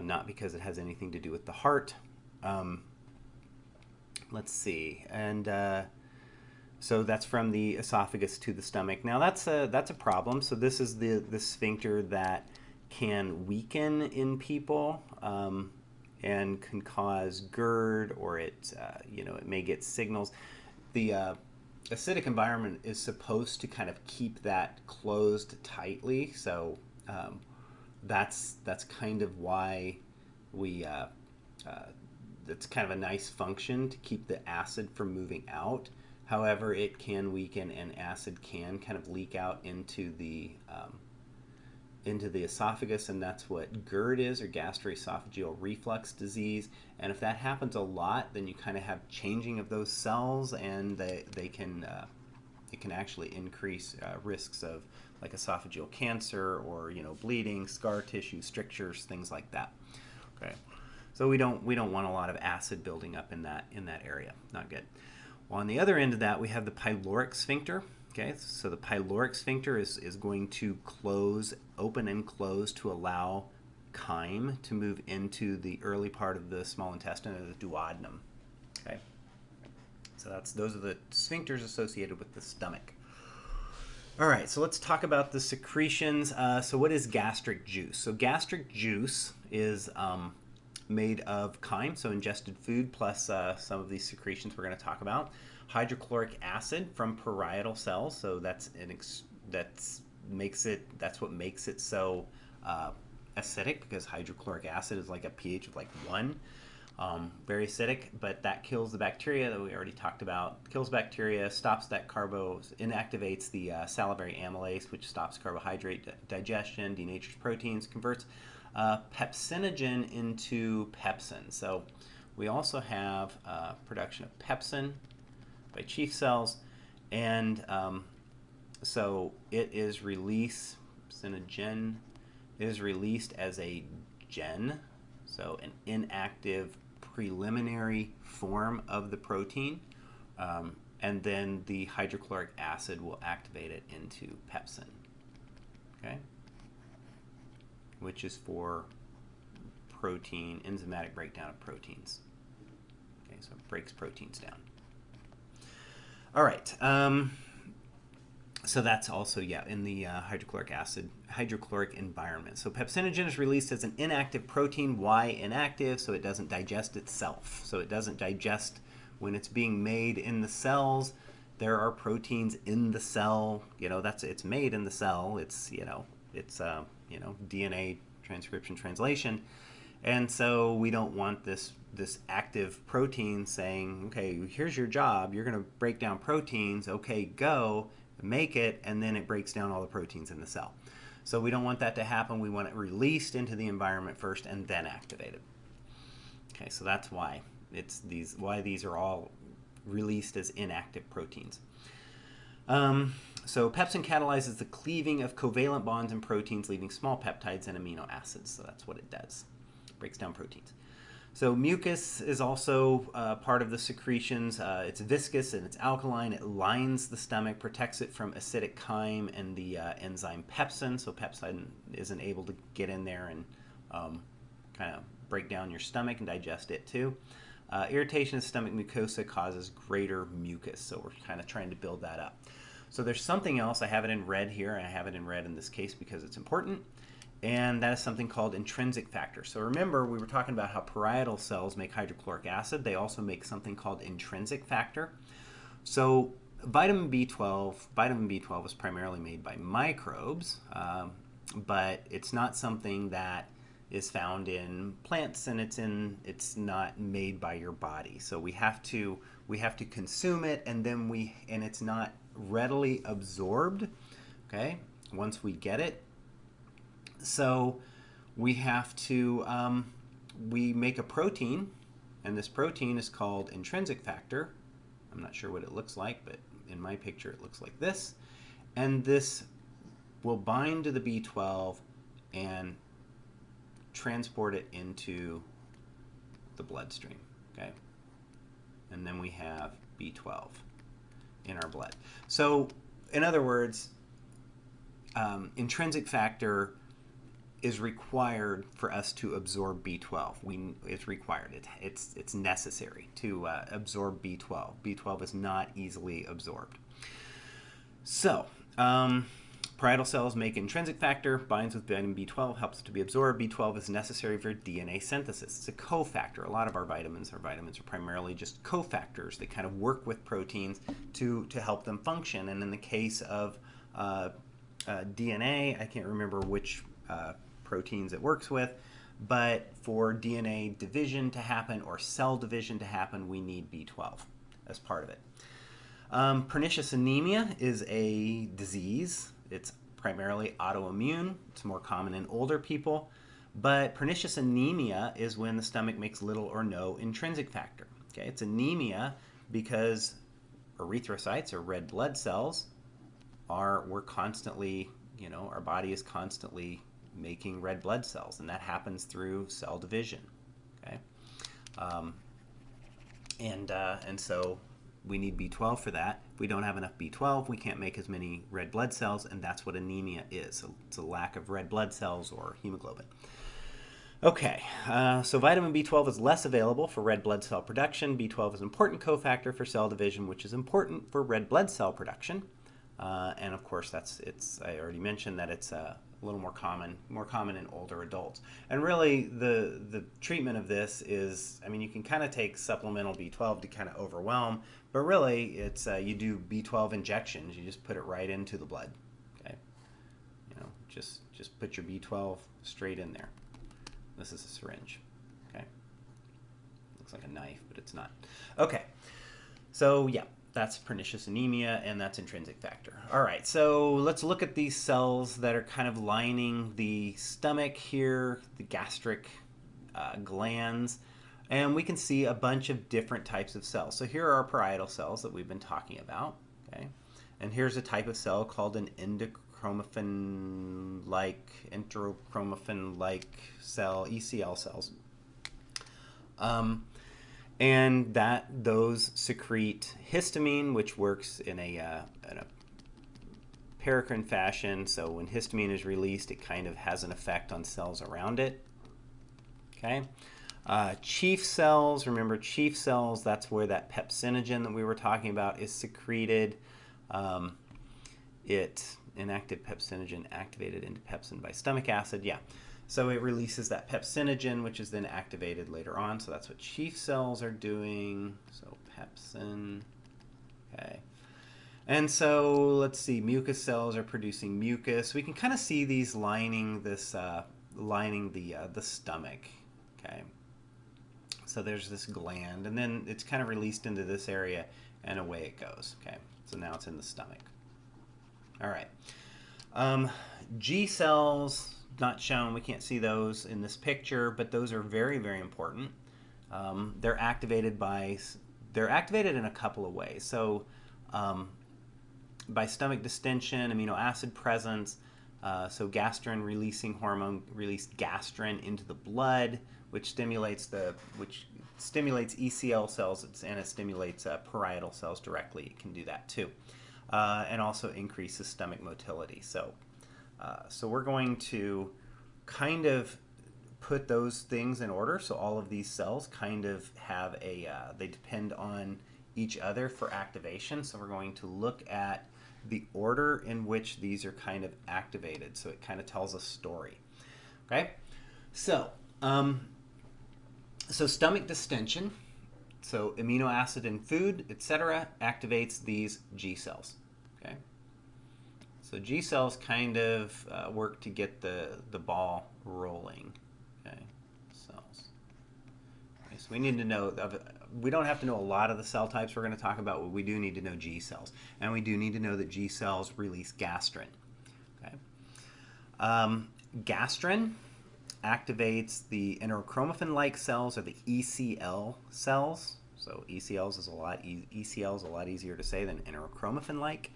not because it has anything to do with the heart. Let's see, and so that's from the esophagus to the stomach. Now that's a problem. So this is the sphincter that can weaken in people and can cause GERD, or it it may get signals. The acidic environment is supposed to kind of keep that closed tightly. So that's kind of why we that's kind of a nice function to keep the acid from moving out. However, it can weaken, and acid can kind of leak out into the esophagus, and that's what GERD is, or gastroesophageal reflux disease. And if that happens a lot, then you kind of have changing of those cells, and it can actually increase risks of like esophageal cancer, or bleeding, scar tissue, strictures, things like that. Okay, so we don't want a lot of acid building up in that area. Not good. Well, on the other end of that, we have the pyloric sphincter. Okay, so the pyloric sphincter is going to open and close to allow chyme to move into the early part of the small intestine, or the duodenum. Okay, so those are the sphincters associated with the stomach. All right, so let's talk about the secretions. So what is gastric juice? So gastric juice is made of chyme, so ingested food, plus some of these secretions we're going to talk about. Hydrochloric acid from parietal cells, so that's what makes it so acidic, because hydrochloric acid is like a pH of like 1. Very acidic, but that kills the bacteria that we already talked about. Kills bacteria, stops that inactivates the salivary amylase, which stops carbohydrate digestion, denatures proteins, converts pepsinogen into pepsin. So we also have production of pepsin by chief cells, and so it is released, pepsinogen is released as a gen, so an inactive preliminary form of the protein, and then the hydrochloric acid will activate it into pepsin, okay, which is for protein, enzymatic breakdown of proteins. Okay, so it breaks proteins down. All right, so that's also, in the hydrochloric environment. So pepsinogen is released as an inactive protein. Why inactive? So it doesn't digest itself. So it doesn't digest when it's being made in the cells. There are proteins in the cell. It's made in the cell. It's DNA transcription translation, and so we don't want this active protein saying, okay, here's your job, you're going to break down proteins, okay, go make it, and then it breaks down all the proteins in the cell. So we don't want that to happen. We want it released into the environment first and then activated. Okay, so that's why these are all released as inactive proteins. So pepsin catalyzes the cleaving of covalent bonds in proteins, leaving small peptides and amino acids. So that's what it does. Breaks down proteins. So mucus is also part of the secretions. It's viscous and it's alkaline. It lines the stomach, protects it from acidic chyme and the enzyme pepsin. So pepsin isn't able to get in there and kind of break down your stomach and digest it too. Irritation of stomach mucosa causes greater mucus. So we're kind of trying to build that up. So there's something else. I have it in red here, and I have it in red in this case because it's important. And that is something called intrinsic factor. So remember, we were talking about how parietal cells make hydrochloric acid. They also make something called intrinsic factor. So vitamin B12 is primarily made by microbes, but it's not something that is found in plants, and it's not made by your body. So we have to consume it, and it's not readily absorbed, okay, once we get it. So we have to, we make a protein, and this protein is called intrinsic factor. I'm not sure what it looks like, but in my picture it looks like this. And this will bind to the B12 and transport it into the bloodstream. Okay, and then we have B12 in our blood. So, in other words, intrinsic factor is required for us to absorb B12. It's required. It's necessary to absorb B12. B12 is not easily absorbed. So, parietal cells make intrinsic factor, binds with vitamin B12, helps it to be absorbed. B12 is necessary for DNA synthesis. It's a cofactor. A lot of our vitamins are primarily just cofactors. They kind of work with proteins to help them function. And in the case of DNA, I can't remember which proteins it works with, but for DNA division to happen or cell division to happen, we need B12 as part of it. Pernicious anemia is a disease. It's primarily autoimmune. It's more common in older people, but pernicious anemia is when the stomach makes little or no intrinsic factor. Okay, it's anemia because erythrocytes or red blood cells we're constantly, our body is constantly making red blood cells, and that happens through cell division. Okay, and so we need B12 for that. If we don't have enough B12, we can't make as many red blood cells, and that's what anemia is. So it's a lack of red blood cells or hemoglobin. Okay, so vitamin B12 is less available for red blood cell production. B12 is an important cofactor for cell division, which is important for red blood cell production. And of course, I already mentioned that it's a little more common in older adults. And really, the treatment of this is, you can kind of take supplemental B12 to kind of overwhelm, but really, it's you do B12 injections. You just put it right into the blood. Okay, just put your B12 straight in there. This is a syringe. Okay, looks like a knife, but it's not. Okay, so yeah. That's pernicious anemia, and that's intrinsic factor. All right, so let's look at these cells that are kind of lining the stomach here, the gastric glands, and we can see a bunch of different types of cells. So here are our parietal cells that we've been talking about, okay? And here's a type of cell called an enterochromaffin-like cell, ECL cells. And those secrete histamine, which works in a paracrine fashion. So when histamine is released, it kind of has an effect on cells around it. Okay. Chief cells, remember chief cells, that's where that pepsinogen that we were talking about is secreted. Inactive pepsinogen activated into pepsin by stomach acid. Yeah. So it releases that pepsinogen, which is then activated later on. So that's what chief cells are doing. So pepsin. Okay. And so let's see, mucus cells are producing mucus. We can kind of see these lining the stomach. Okay. So there's this gland, and then it's kind of released into this area, and away it goes. Okay. So now it's in the stomach. All right. G cells. Not shown. We can't see those in this picture, but those are very, very important. They're activated in a couple of ways. So by stomach distension, amino acid presence, so gastrin releasing hormone release gastrin into the blood, which stimulates ECL cells, and it stimulates parietal cells directly. It can do that too, and also increases stomach motility. So we're going to kind of put those things in order. So all of these cells kind of have they depend on each other for activation. So we're going to look at the order in which these are kind of activated. So it kind of tells a story. Okay? So, stomach distension, so amino acid in food, etc., activates these G cells. Okay? So G cells kind of work to get the ball rolling. Okay, cells. Okay, so we need to know, we don't have to know a lot of the cell types we're going to talk about, but we do need to know G cells. And we do need to know that G cells release gastrin. Okay. Gastrin activates the enterochromaffin-like cells, or the ECL cells. So ECLs is a lot easier to say than enterochromaffin-like.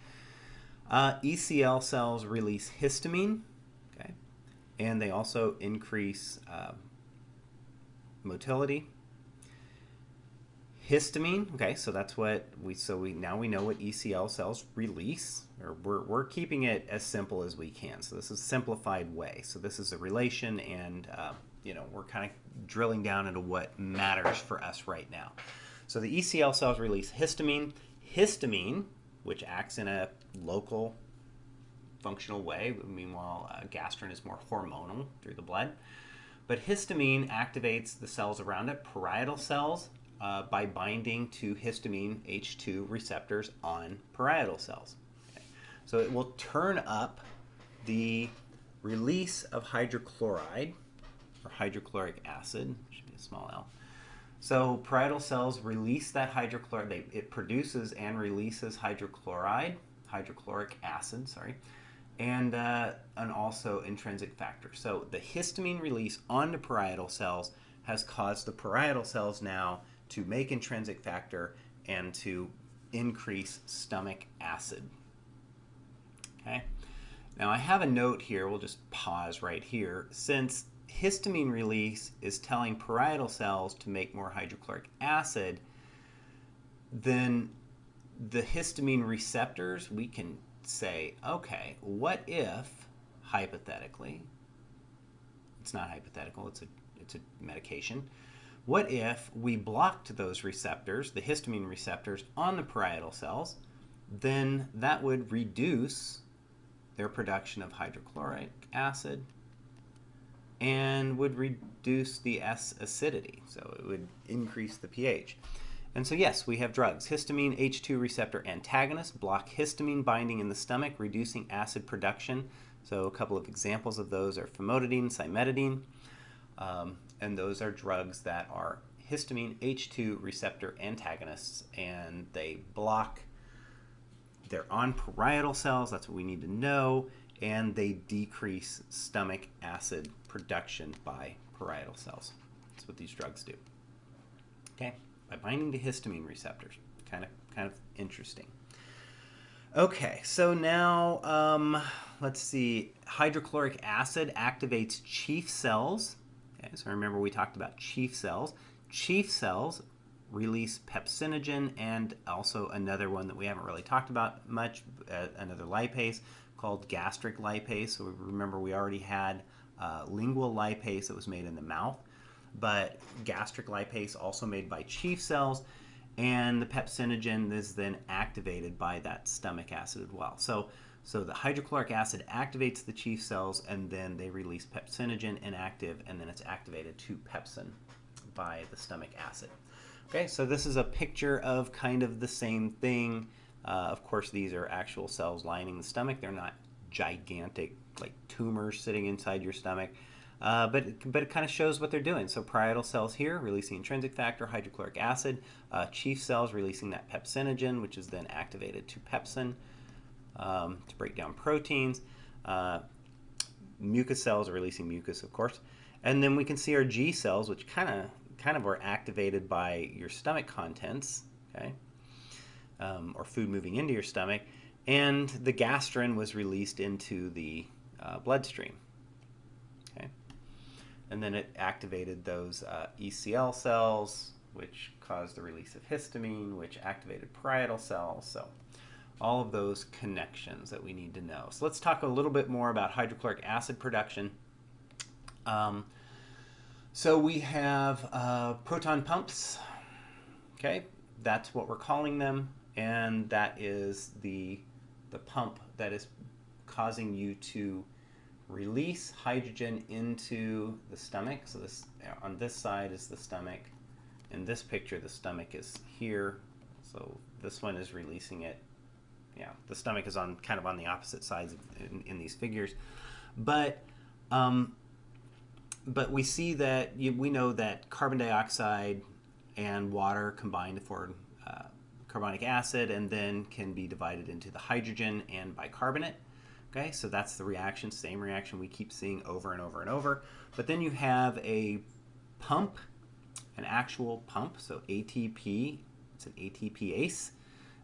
ECL cells release histamine, okay, and they also increase motility. Histamine, okay, so that's what we now we know what ECL cells release, or we're keeping it as simple as we can. So this is a simplified way. So this is a relation, and we're kind of drilling down into what matters for us right now. So the ECL cells release histamine. Histamine, which acts in a local functional way. Meanwhile, gastrin is more hormonal through the blood. But histamine activates the cells around it, parietal cells, by binding to histamine H2 receptors on parietal cells. Okay. So it will turn up the release of hydrochloride, or hydrochloric acid, should be a small l. So parietal cells release that hydrochloride. It produces and releases hydrochloric acid, and also intrinsic factor. So the histamine release onto parietal cells has caused the parietal cells now to make intrinsic factor and to increase stomach acid. Okay. Now I have a note here. We'll just pause right here. Since histamine release is telling parietal cells to make more hydrochloric acid, then the histamine receptors, we can say, okay, what if, hypothetically, it's not hypothetical, it's a medication, what if we blocked those receptors, the histamine receptors, on the parietal cells? Then that would reduce their production of hydrochloric acid and would reduce the acidity, so it would increase the pH. And so yes, we have drugs. Histamine H2 receptor antagonists block histamine binding in the stomach, reducing acid production. So a couple of examples of those are Famotidine, Cimetidine, and those are drugs that are histamine H2 receptor antagonists, and they block, they're on parietal cells, that's what we need to know, and they decrease stomach acid production by parietal cells. That's what these drugs do. Okay, by binding to histamine receptors. Kind of interesting. Okay, so now let's see. Hydrochloric acid activates chief cells. Okay, so remember we talked about chief cells. Chief cells release pepsinogen and also another one that we haven't really talked about much, another lipase called gastric lipase. So remember we already had lingual lipase that was made in the mouth, but gastric lipase also made by chief cells, and the pepsinogen is then activated by that stomach acid as well. So the hydrochloric acid activates the chief cells, and then they release pepsinogen inactive, and then it's activated to pepsin by the stomach acid. Okay, so this is a picture of kind of the same thing. Of course, these are actual cells lining the stomach. They're not gigantic, like tumors sitting inside your stomach, but it kind of shows what they're doing. So parietal cells here releasing intrinsic factor, hydrochloric acid, chief cells releasing that pepsinogen, which is then activated to pepsin to break down proteins. Mucus cells are releasing mucus, of course, and then we can see our G cells, which kind of are activated by your stomach contents, okay, or food moving into your stomach, and the gastrin was released into the bloodstream. Okay, and then it activated those ECL cells, which caused the release of histamine, which activated parietal cells. So all of those connections that we need to know. So let's talk a little bit more about hydrochloric acid production. So we have proton pumps, okay, that's what we're calling them, and that is the pump that is causing you to release hydrogen into the stomach. So this, on this side is the stomach. In this picture, the stomach is here, so this one is releasing it. Yeah, the stomach is on kind of on the opposite sides in these figures, but we see that we know that carbon dioxide and water combine to form carbonic acid, and then can be divided into the hydrogen and bicarbonate. Okay, so that's the reaction, same reaction we keep seeing over and over and over. But then you have a pump, an actual pump, so ATP, it's an ATPase,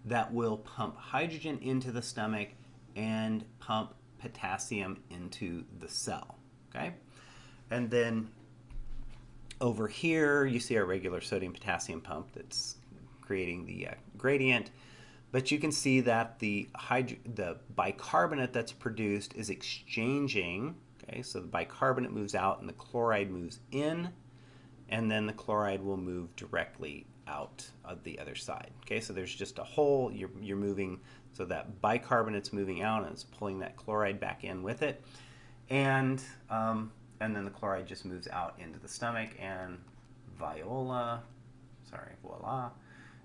that will pump hydrogen into the stomach and pump potassium into the cell. Okay, and then over here you see our regular sodium-potassium pump that's creating the gradient, but you can see that the bicarbonate that's produced is exchanging. Okay, so the bicarbonate moves out and the chloride moves in, and then the chloride will move directly out of the other side. Okay, so there's just a hole. You're moving, so that bicarbonate's moving out and it's pulling that chloride back in with it, and then the chloride just moves out into the stomach, and voila,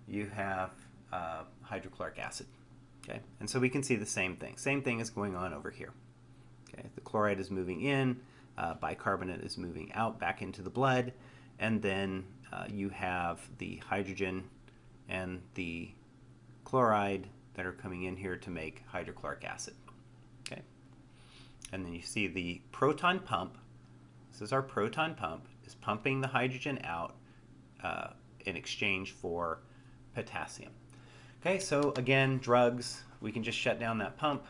you have hydrochloric acid. Okay, and so we can see the same thing. Same thing is going on over here. Okay, the chloride is moving in, bicarbonate is moving out back into the blood, and then you have the hydrogen and the chloride that are coming in here to make hydrochloric acid. Okay, and then you see the proton pump. This is our proton pump, is pumping the hydrogen out in exchange for potassium. Okay, so again, drugs, we can just shut down that pump.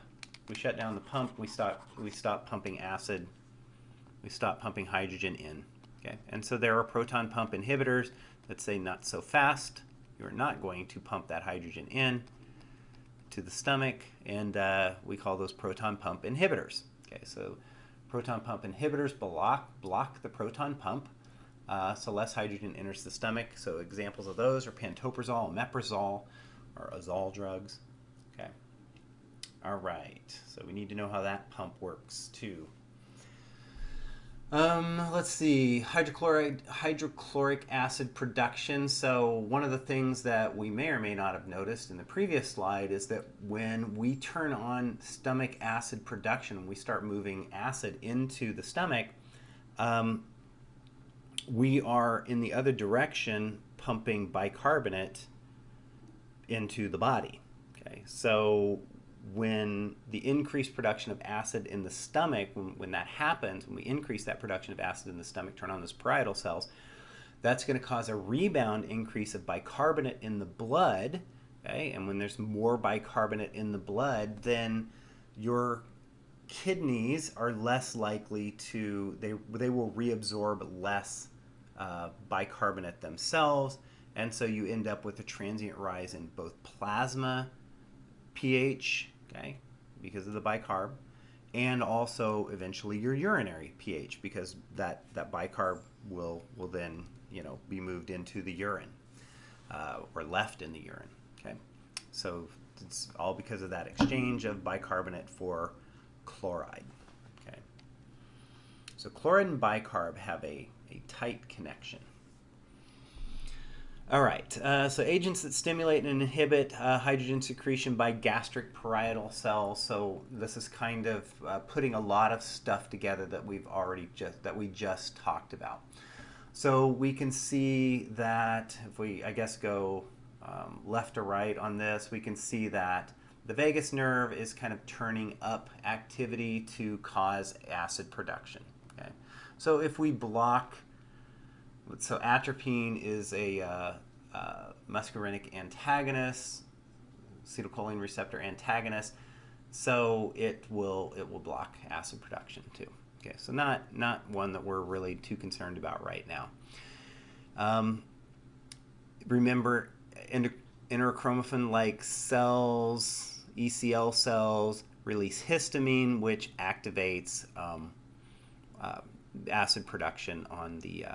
We shut down the pump, we stop pumping acid, we stop pumping hydrogen in. Okay, and so there are proton pump inhibitors that say not so fast. You're not going to pump that hydrogen in to the stomach, and we call those proton pump inhibitors. Okay, so proton pump inhibitors block the proton pump, so less hydrogen enters the stomach. So examples of those are Pantoprazole, Omeprazole, or azole drugs. Okay. All right. So we need to know how that pump works too. Let's see, hydrochloric acid production. So one of the things that we may or may not have noticed in the previous slide is that when we turn on stomach acid production, we start moving acid into the stomach, we are in the other direction pumping bicarbonate into the body. Okay, so when the increased production of acid in the stomach, when that happens, when we increase that production of acid in the stomach, turn on those parietal cells, that's going to cause a rebound increase of bicarbonate in the blood. Okay, and when there's more bicarbonate in the blood, then your kidneys are less likely to, they will reabsorb less bicarbonate themselves, and so you end up with a transient rise in both plasma pH, okay, because of the bicarb, and also eventually your urinary pH, because that bicarb will then, you know, be moved into the urine or left in the urine. Okay, so it's all because of that exchange of bicarbonate for chloride. Okay, so chloride and bicarb have a tight connection. All right, so agents that stimulate and inhibit hydrogen secretion by gastric parietal cells. So this is kind of putting a lot of stuff together that we just talked about. So we can see that if we, I guess, go left to right on this, we can see that the vagus nerve is kind of turning up activity to cause acid production. Okay, so if we block, so atropine is a muscarinic antagonist, acetylcholine receptor antagonist, so it will block acid production too. Okay, so not one that we're really too concerned about right now. Remember, enterochromaffin-like cells, ECL cells, release histamine, which activates acid production on the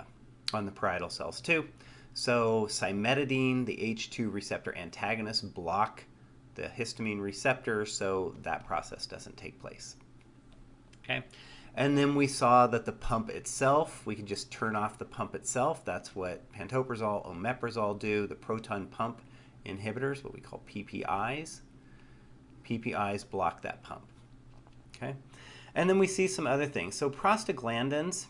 parietal cells too. So cimetidine, the H2 receptor antagonists, block the histamine receptor, so that process doesn't take place. Okay, and then we saw that the pump itself, we can just turn off the pump itself. That's what Pantoprazole, Omeprazole do. The proton pump inhibitors, what we call PPIs. PPIs block that pump. Okay. And then we see some other things. So prostaglandins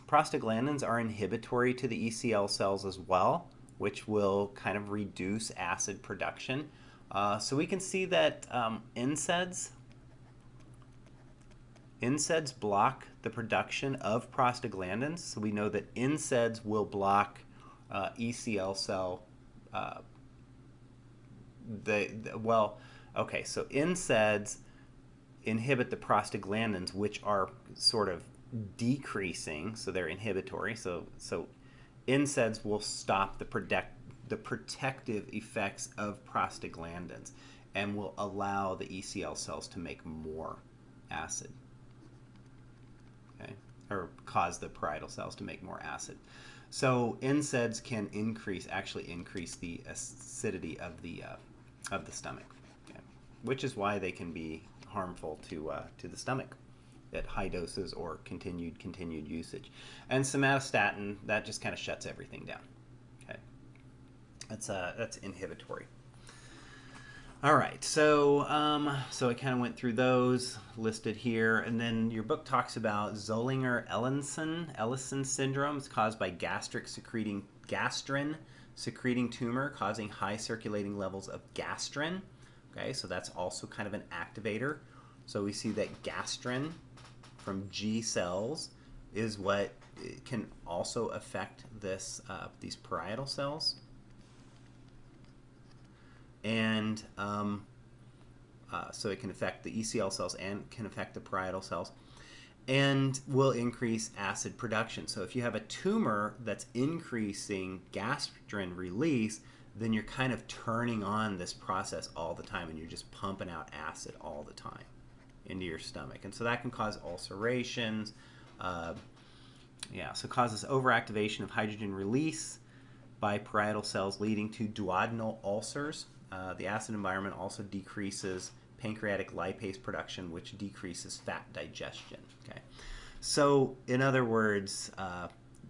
are inhibitory to the ECL cells as well, which will kind of reduce acid production. So we can see that NSAIDs block the production of prostaglandins. So we know that NSAIDs will block ECL cell. So NSAIDs inhibit the prostaglandins, which are sort of decreasing, so they're inhibitory. So NSAIDs will stop the protective effects of prostaglandins and will allow the ECL cells to make more acid. Okay, or cause the parietal cells to make more acid. So NSAIDs can actually increase the acidity of the stomach, okay, which is why they can be harmful to the stomach at high doses or continued usage. And somatostatin, that just kind of shuts everything down. Okay, that's inhibitory. All right, so I kind of went through those listed here, and then your book talks about Zollinger-Ellison syndrome. It's caused by gastrin secreting tumor causing high circulating levels of gastrin. Okay, so that's also kind of an activator. So we see that gastrin from G cells is what can also affect these parietal cells. And so it can affect the ECL cells and can affect the parietal cells, and will increase acid production. So if you have a tumor that's increasing gastrin release, then you're kind of turning on this process all the time, and you're just pumping out acid all the time into your stomach. And so that can cause ulcerations. So it causes overactivation of hydrogen release by parietal cells, leading to duodenal ulcers. The acid environment also decreases pancreatic lipase production, which decreases fat digestion. Okay, so in other words,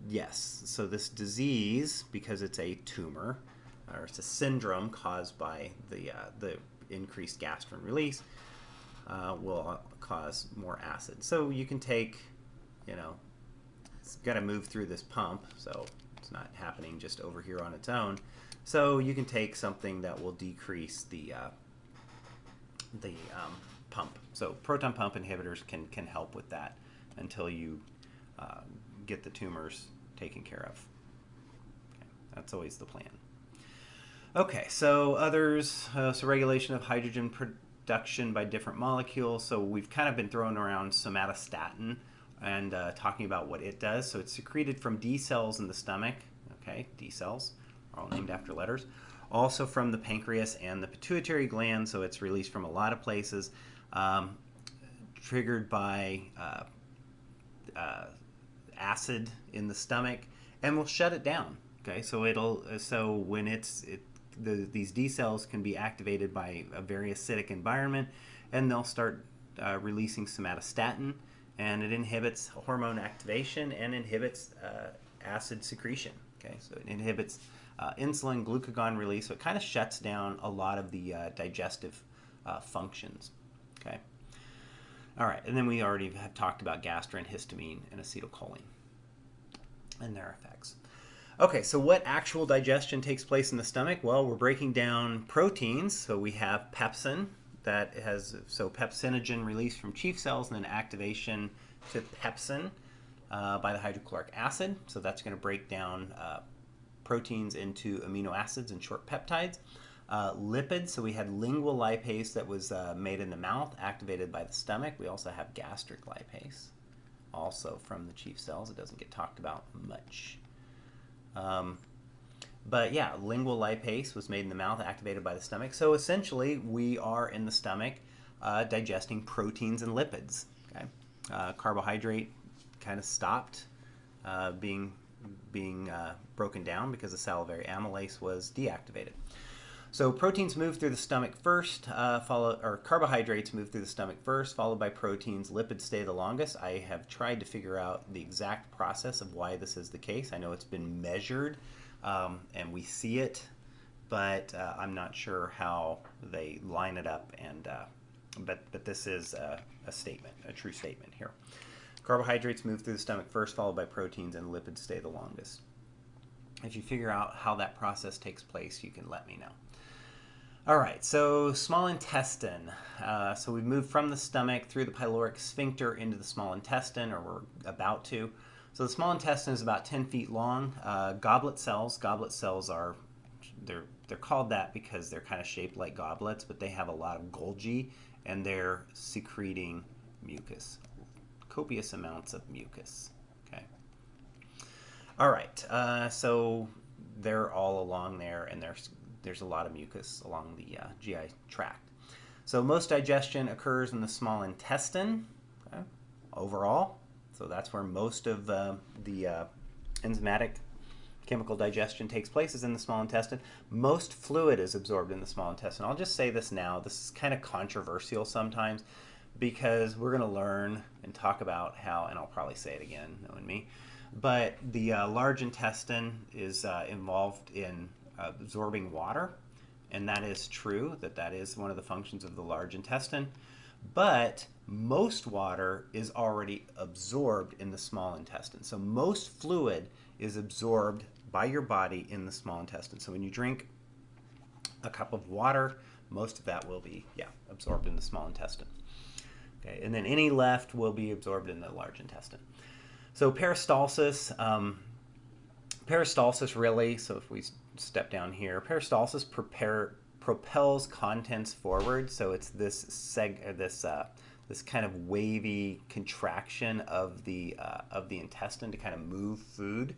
yes. So this disease, because it's a tumor or it's a syndrome caused by the increased gastrin release, will cause more acid. So you can take, it's got to move through this pump, so it's not happening just over here on its own. So you can take something that will decrease the pump. So proton pump inhibitors can help with that until you get the tumors taken care of. Okay, that's always the plan. Okay, so others, so regulation of hydrogen production by different molecules. So we've kind of been throwing around somatostatin and talking about what it does. So it's secreted from D cells in the stomach. Okay, D cells are all named after letters. Also from the pancreas and the pituitary gland, so it's released from a lot of places, triggered by acid in the stomach, and will shut it down. Okay, so when these D cells can be activated by a very acidic environment, and they'll start releasing somatostatin, and it inhibits hormone activation and inhibits acid secretion. Okay, so it inhibits insulin, glucagon release, so it kind of shuts down a lot of the digestive functions. Okay. All right, and then we already have talked about gastrin, histamine, and acetylcholine and their effects. Okay, so what actual digestion takes place in the stomach? Well, we're breaking down proteins. So we have pepsin that has, pepsinogen released from chief cells and then activation to pepsin by the hydrochloric acid. So that's going to break down proteins into amino acids and short peptides. Lipids, so we had lingual lipase that was made in the mouth, activated by the stomach. We also have gastric lipase, also from the chief cells. It doesn't get talked about much. But yeah, lingual lipase was made in the mouth, activated by the stomach. So essentially, we are in the stomach digesting proteins and lipids. Okay, carbohydrate kind of stopped being broken down because the salivary amylase was deactivated. So proteins move through the stomach first, carbohydrates move through the stomach first, followed by proteins. Lipids stay the longest. I have tried to figure out the exact process of why this is the case. I know it's been measured, and we see it, but I'm not sure how they line it up. And but this is a statement, a true statement here. Carbohydrates move through the stomach first, followed by proteins, and lipids stay the longest. If you figure out how that process takes place, you can let me know. All right, so small intestine. So we've moved from the stomach through the pyloric sphincter into the small intestine, or we're about to. So the small intestine is about 10 feet long. Goblet cells. Goblet cells are, they're called that because they're kind of shaped like goblets, but they have a lot of Golgi, and they're secreting mucus. copious amounts of mucus. Okay. All right. So they're all along there, and there's a lot of mucus along the GI tract. So most digestion occurs in the small intestine, okay, overall. So that's where most of the enzymatic chemical digestion takes place, is in the small intestine. Most fluid is absorbed in the small intestine. I'll just say this now. This is kind of controversial sometimes because we're going to learn and talk about how, and I'll probably say it again, knowing me, but the large intestine is involved in absorbing water, and that is true, that is one of the functions of the large intestine. But most water is already absorbed in the small intestine. So most fluid is absorbed by your body in the small intestine. So when you drink a cup of water, most of that will be, absorbed in the small intestine. Okay, and then any left will be absorbed in the large intestine. So peristalsis, really, so if we step down here, peristalsis propels contents forward. So it's this kind of wavy contraction of the intestine to kind of move food.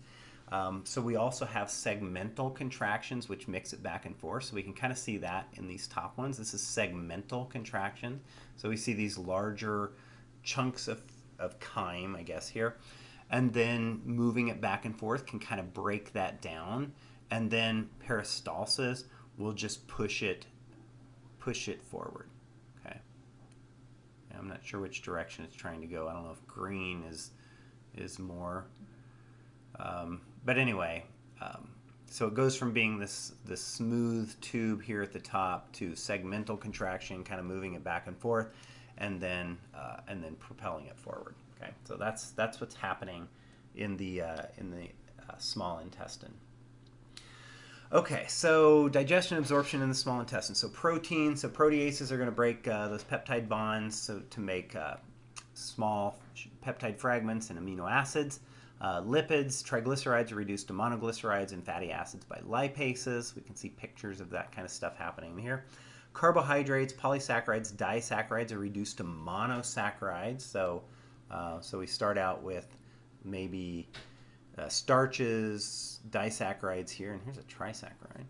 So we also have segmental contractions, which mix it back and forth. So we can kind of see that in these top ones. This is segmental contraction. So we see these larger chunks of chyme, I guess, here. And then moving it back and forth can kind of break that down. And then peristalsis will just push it forward. Okay. I'm not sure which direction it's trying to go. I don't know if green is more. But anyway, so it goes from being this smooth tube here at the top to segmental contraction, kind of moving it back and forth, and then propelling it forward. Okay, so that's what's happening in the small intestine. Okay, so digestion and absorption in the small intestine. So proteins, so proteases are going to break those peptide bonds to make small peptide fragments and amino acids. Lipids, triglycerides are reduced to monoglycerides, and fatty acids by lipases. We can see pictures of that kind of stuff happening here. Carbohydrates, polysaccharides, disaccharides are reduced to monosaccharides. So we start out with maybe starches, disaccharides here, and here's a trisaccharide.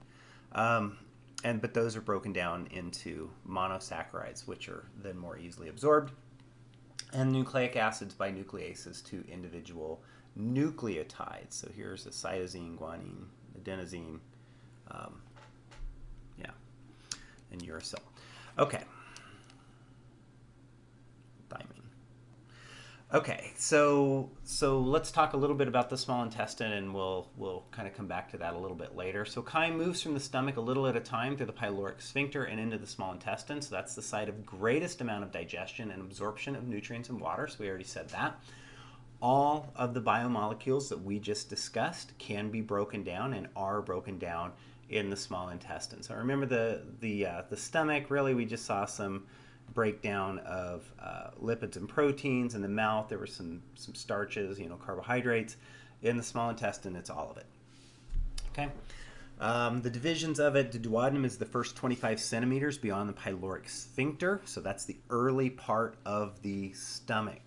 But those are broken down into monosaccharides, which are then more easily absorbed. And nucleic acids by nucleases to individual nucleotides. So here's a cytosine, guanine, adenosine, and uracil. Okay. Thymine. Okay, so let's talk a little bit about the small intestine, and we'll kind of come back to that a little bit later. So chyme moves from the stomach a little at a time through the pyloric sphincter and into the small intestine. So that's the site of greatest amount of digestion and absorption of nutrients and water. So we already said that. All of the biomolecules that we just discussed can be broken down and are broken down in the small intestine. So remember the stomach, really we just saw some breakdown of lipids and proteins. In the mouth there were some starches, carbohydrates. In the small intestine it's all of it. Okay. The divisions of it, the duodenum is the first 25 centimeters beyond the pyloric sphincter. So that's the early part of the stomach.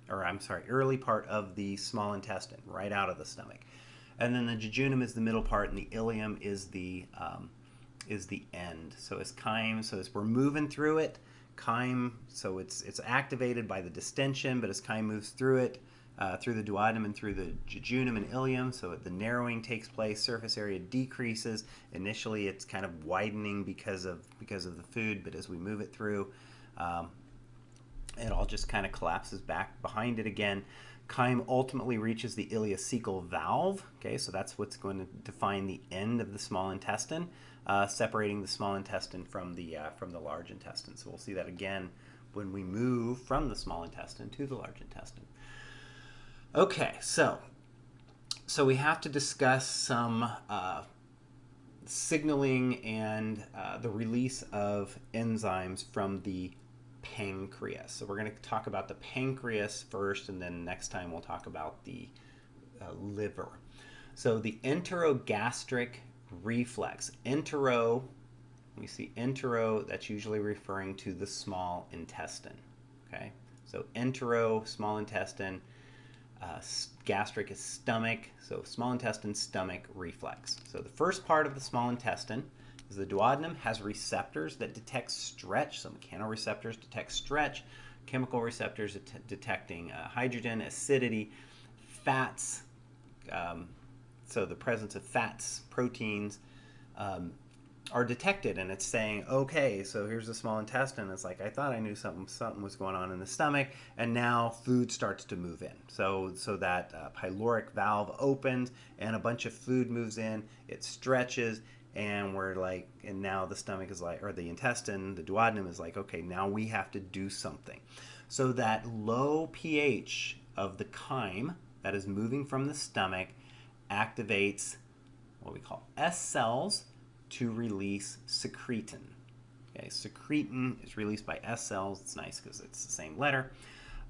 Early part of the small intestine, right out of the stomach. And then the jejunum is the middle part, and the ileum is the end. So as chyme, so as we're moving through it, chyme, so it's activated by the distension, but as chyme moves through it, through the duodenum and through the jejunum and ileum, so the narrowing takes place, surface area decreases. Initially it's kind of widening because of the food, but as we move it through, it all just kind of collapses back behind it again. Chyme ultimately reaches the ileocecal valve. Okay, so that's what's going to define the end of the small intestine, separating the small intestine from the large intestine. So we'll see that again when we move from the small intestine to the large intestine. Okay, so we have to discuss some signaling and the release of enzymes from the pancreas. So we're going to talk about the pancreas first, and then next time we'll talk about the liver. So the enterogastric reflex. Entero, we see entero, that's usually referring to the small intestine. Okay, So entero, small intestine, gastric is stomach, so small intestine, stomach, reflex. So the first part of the small intestine is the duodenum has receptors that detect stretch. So mechanoreceptors detect stretch, chemical receptors detecting hydrogen, acidity, fats, so the presence of fats, proteins, are detected, and it's saying, okay, so here's the small intestine. It's like, I thought I knew something was going on in the stomach, and now food starts to move in. So that pyloric valve opens, and a bunch of food moves in. It stretches, and we're like, and now the stomach is like, or the intestine, the duodenum is like, okay, now we have to do something. So that low pH of the chyme that is moving from the stomach activates what we call S cells to release secretin. Okay, secretin is released by S cells. It's nice because it's the same letter.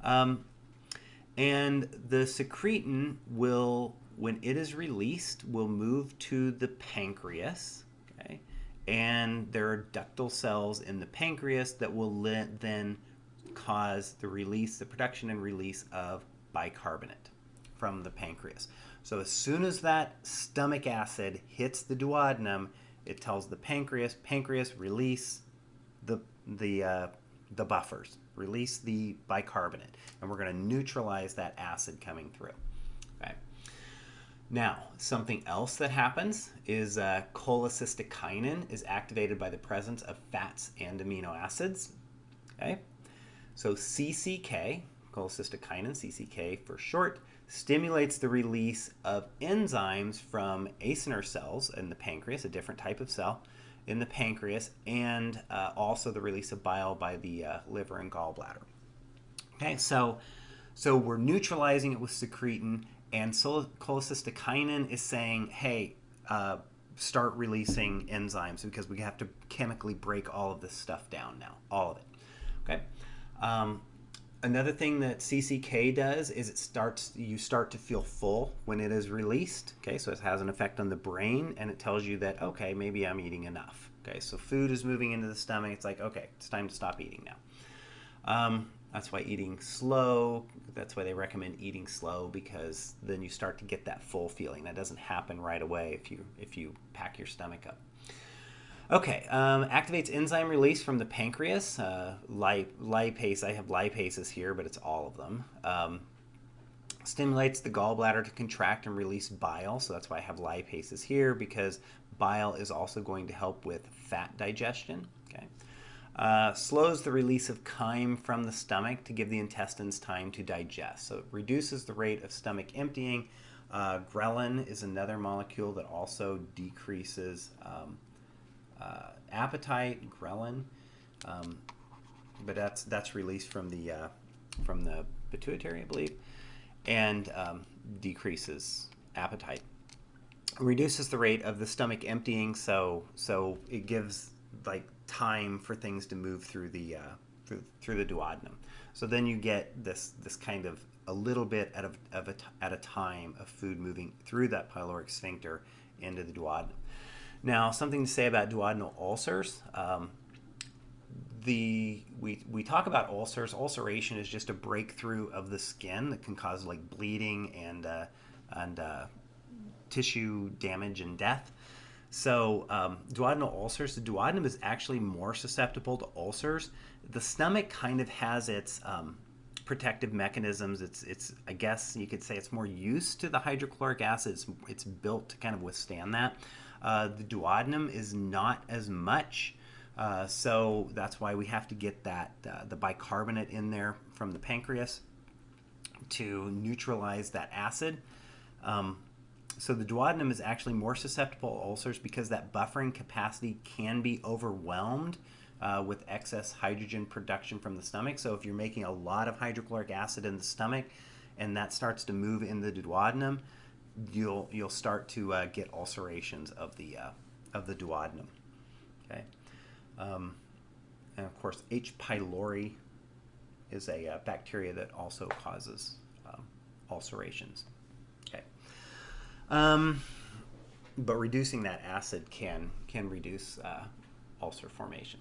And the secretin will, when it is released, will move to the pancreas. Okay, and there are ductal cells in the pancreas that will then cause the release, the production and release of bicarbonate from the pancreas. So as soon as that stomach acid hits the duodenum, it tells the pancreas, release the buffers, release the bicarbonate, and we're going to neutralize that acid coming through. Okay. Now, something else that happens is cholecystokinin is activated by the presence of fats and amino acids. Okay. So CCK, cholecystokinin, CCK for short, stimulates the release of enzymes from acinar cells in the pancreas, a different type of cell in the pancreas, and also the release of bile by the liver and gallbladder. Okay, so we're neutralizing it with secretin, and cholecystokinin is saying, hey, start releasing enzymes because we have to chemically break all of this stuff down now, all of it. Okay. Another thing that CCK does is you start to feel full when it is released. Okay, so it has an effect on the brain, and it tells you that, okay, maybe I'm eating enough. Okay, so food is moving into the stomach. It's like, okay, it's time to stop eating now. That's why eating slow, that's why they recommend eating slow, because then you start to get that full feeling. That doesn't happen right away if you pack your stomach up. Okay, activates enzyme release from the pancreas. Lipase, I have lipases here, but it's all of them. Stimulates the gallbladder to contract and release bile, so that's why I have lipases here, because bile is also going to help with fat digestion. Okay. Slows the release of chyme from the stomach to give the intestines time to digest. So it reduces the rate of stomach emptying. Ghrelin is another molecule that also decreases appetite, ghrelin, but that's released from the pituitary, I believe, and decreases appetite. Reduces the rate of the stomach emptying, so it gives like time for things to move through the duodenum. So then you get this kind of a little bit at a time of food moving through that pyloric sphincter into the duodenum. Now, something to say about duodenal ulcers. We talk about ulcers. Ulceration is just a breakthrough of the skin that can cause like bleeding and tissue damage and death. So duodenal ulcers, the duodenum is actually more susceptible to ulcers. The stomach kind of has its protective mechanisms. It's I guess you could say it's more used to the hydrochloric acid. It's built to kind of withstand that. The duodenum is not as much, so that's why we have to get the bicarbonate in there from the pancreas to neutralize that acid. So the duodenum is actually more susceptible to ulcers because that buffering capacity can be overwhelmed with excess hydrogen production from the stomach. So if you're making a lot of hydrochloric acid in the stomach and that starts to move in the duodenum, you'll start to get ulcerations of the duodenum. Okay, and of course H. pylori is a bacteria that also causes ulcerations. Okay, but reducing that acid can reduce ulcer formation.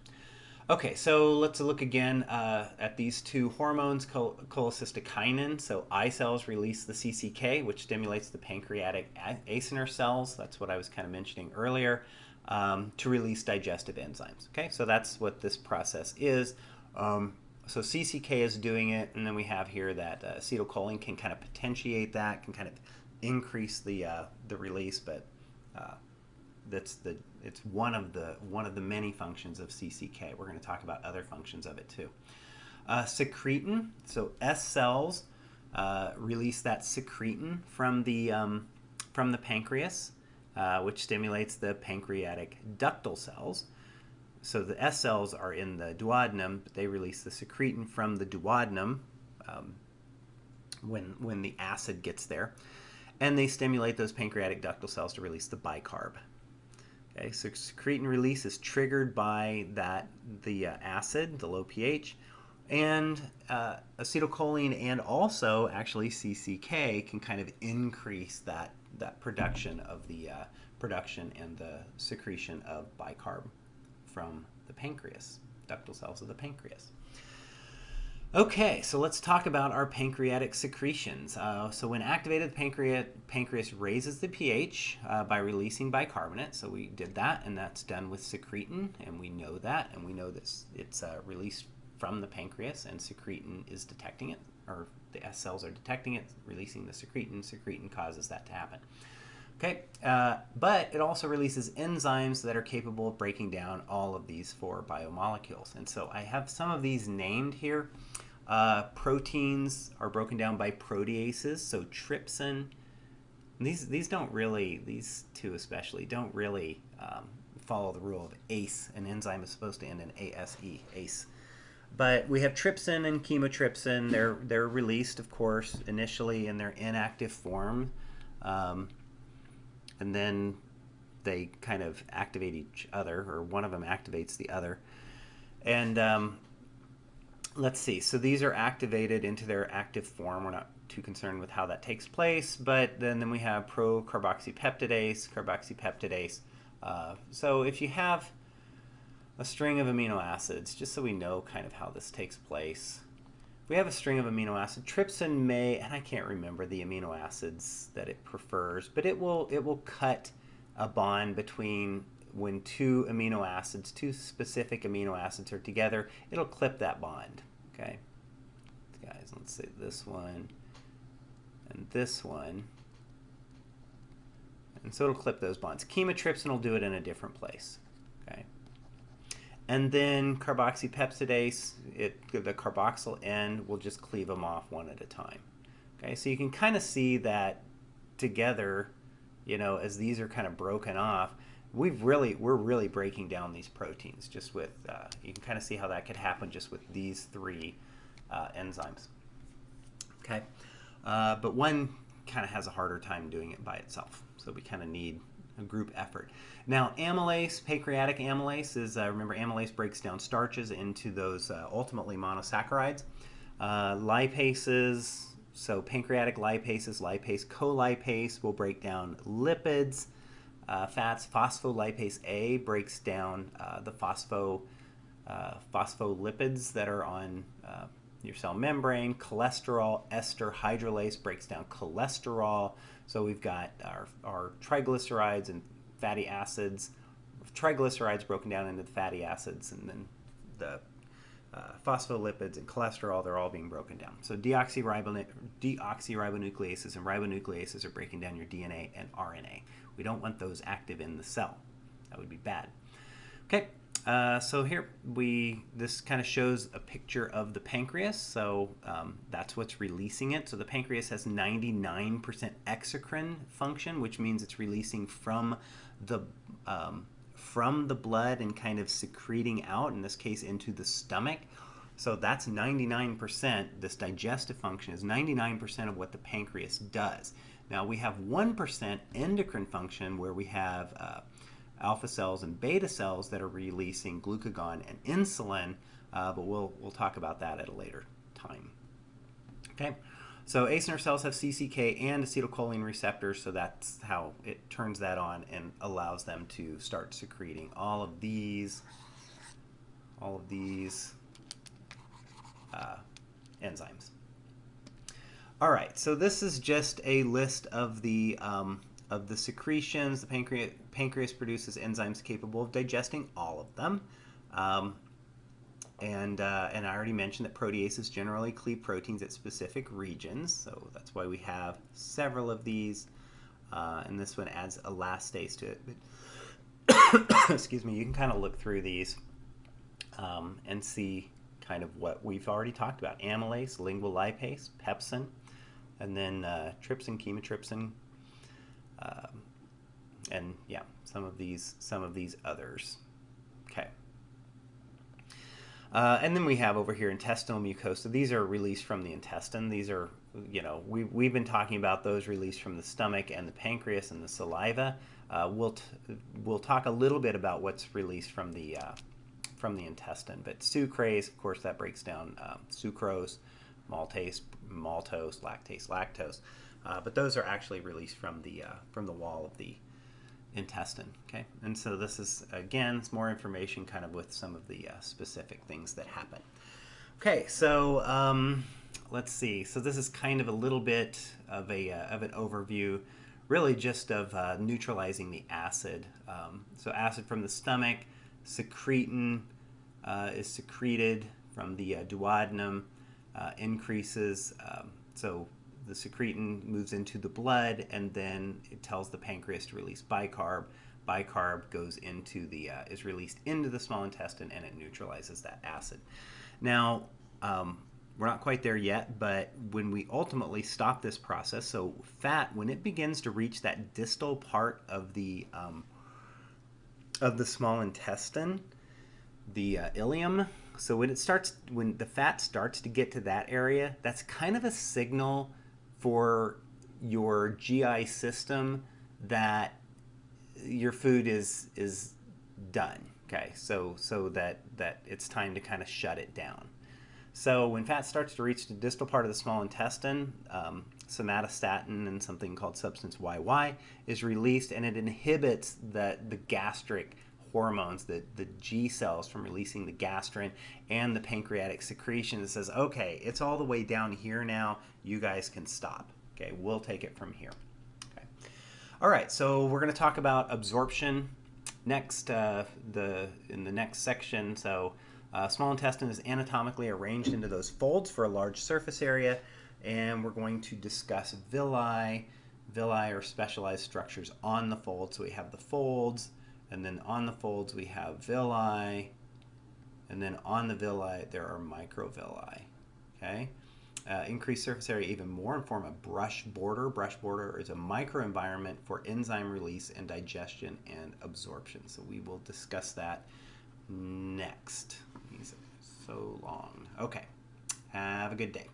Okay, so let's look again at these two hormones, cholecystokinin. So eye cells release the CCK, which stimulates the pancreatic acinar cells. That's what I was kind of mentioning earlier, to release digestive enzymes. Okay, so that's what this process is. So CCK is doing it, and then we have here that acetylcholine can kind of potentiate that, can kind of increase the release, but it's one of the many functions of CCK. We're going to talk about other functions of it too. Secretin, so S cells release that secretin from the pancreas, which stimulates the pancreatic ductal cells. So the S cells are in the duodenum, but they release the secretin from the duodenum when the acid gets there, and they stimulate those pancreatic ductal cells to release the bicarb. Okay, so secretin release is triggered by the acid, the low pH, and acetylcholine and also actually CCK can kind of increase that production of the production and the secretion of bicarb from the pancreas, ductal cells of the pancreas. Okay, so let's talk about our pancreatic secretions. So when activated, the pancreas raises the pH by releasing bicarbonate. So we did that, and that's done with secretin, and we know that, and we know that it's released from the pancreas, and secretin is detecting it, or the S cells are detecting it, releasing the secretin. Secretin causes that to happen. Okay, but it also releases enzymes that are capable of breaking down all of these four biomolecules. And so I have some of these named here. Proteins are broken down by proteases, so trypsin. These don't really, these two especially, don't really follow the rule of ACE. An enzyme is supposed to end in ASE, ACE. But we have trypsin and chemotrypsin. They're released, of course, initially in their inactive form. And then they kind of activate each other, or one of them activates the other. And let's see, so these are activated into their active form. We're not too concerned with how that takes place, but then we have procarboxypeptidase, carboxypeptidase. So if you have a string of amino acids, just so we know kind of how this takes place, we have a string of amino acids. Trypsin may, and I can't remember the amino acids that it prefers, but it will cut a bond between when two specific amino acids are together. It'll clip that bond. Okay, guys, let's say this one and this one, and so it'll clip those bonds. Chemotrypsin will do it in a different place. Okay. And then carboxypeptidase, the carboxyl end will just cleave them off one at a time. Okay, so you can kind of see that together, you know, as these are kind of broken off, we're really breaking down these proteins just with, you can kind of see how that could happen just with these three enzymes. Okay, but one kind of has a harder time doing it by itself, so we kind of need a group effort. Now, amylase, pancreatic amylase is, remember, amylase breaks down starches into those ultimately monosaccharides. Lipases, so pancreatic lipases, lipase colipase will break down lipids. Fats, phospholipase A breaks down the phospholipids that are on your cell membrane. Cholesterol, ester hydrolase breaks down cholesterol. So we've got our triglycerides and fatty acids. Triglycerides broken down into the fatty acids, and then the phospholipids and cholesterol, they're all being broken down. So deoxyribonucleases and ribonucleases are breaking down your DNA and RNA. We don't want those active in the cell. That would be bad. Okay, so here this kind of shows a picture of the pancreas. So that's what's releasing it. So the pancreas has 99% exocrine function, which means it's releasing from the blood and kind of secreting out, in this case, into the stomach. So that's 99%. This digestive function is 99% of what the pancreas does. Now we have 1% endocrine function, where we have alpha cells and beta cells that are releasing glucagon and insulin, but we'll talk about that at a later time. Okay, so acinar cells have CCK and acetylcholine receptors, so that's how it turns that on and allows them to start secreting all of these all of these enzymes. All right, so this is just a list of the secretions. The pancreas produces enzymes capable of digesting all of them. And I already mentioned that proteases generally cleave proteins at specific regions, so that's why we have several of these. And this one adds elastase to it. But excuse me, you can kind of look through these and see kind of what we've already talked about: amylase, lingual lipase, pepsin, and then trypsin, chymotrypsin, and yeah, some of these others. Okay. And then we have over here intestinal mucosa. These are released from the intestine. These are, we've been talking about those released from the stomach and the pancreas and the saliva. We'll talk a little bit about what's released from the intestine. But sucrase, of course, that breaks down sucrose, maltose, lactase, lactose. But those are actually released from the wall of the intestine. Okay, and so this is, again, it's more information kind of with some of the specific things that happen. Okay, so let's see. So this is kind of a little bit of an overview, really just of neutralizing the acid. So acid from the stomach, secretin is secreted from the duodenum, increases. So the secretin moves into the blood, and then it tells the pancreas to release bicarb. Bicarb goes into is released into the small intestine, and it neutralizes that acid. Now, we're not quite there yet, but when we ultimately stop this process, so fat, when it begins to reach that distal part of the small intestine, the ileum, so when the fat starts to get to that area, that's kind of a signal for your GI system that your food is done. Okay, so that it's time to kind of shut it down. So when fat starts to reach the distal part of the small intestine, somatostatin and something called substance YY is released, and it inhibits the gastric hormones, the G cells, from releasing the gastrin and the pancreatic secretion. It says, okay, it's all the way down here now, you guys can stop. Okay, we'll take it from here. Okay. All right, so we're going to talk about absorption next, in the next section. So small intestine is anatomically arranged into those folds for a large surface area, and we're going to discuss villi. Villi are specialized structures on the folds. So we have the folds, and then on the folds we have villi, and then on the villi there are microvilli. Okay, increased surface area even more and form a brush border. Brush border is a microenvironment for enzyme release and digestion and absorption. So we will discuss that next. These are so long. Okay, have a good day.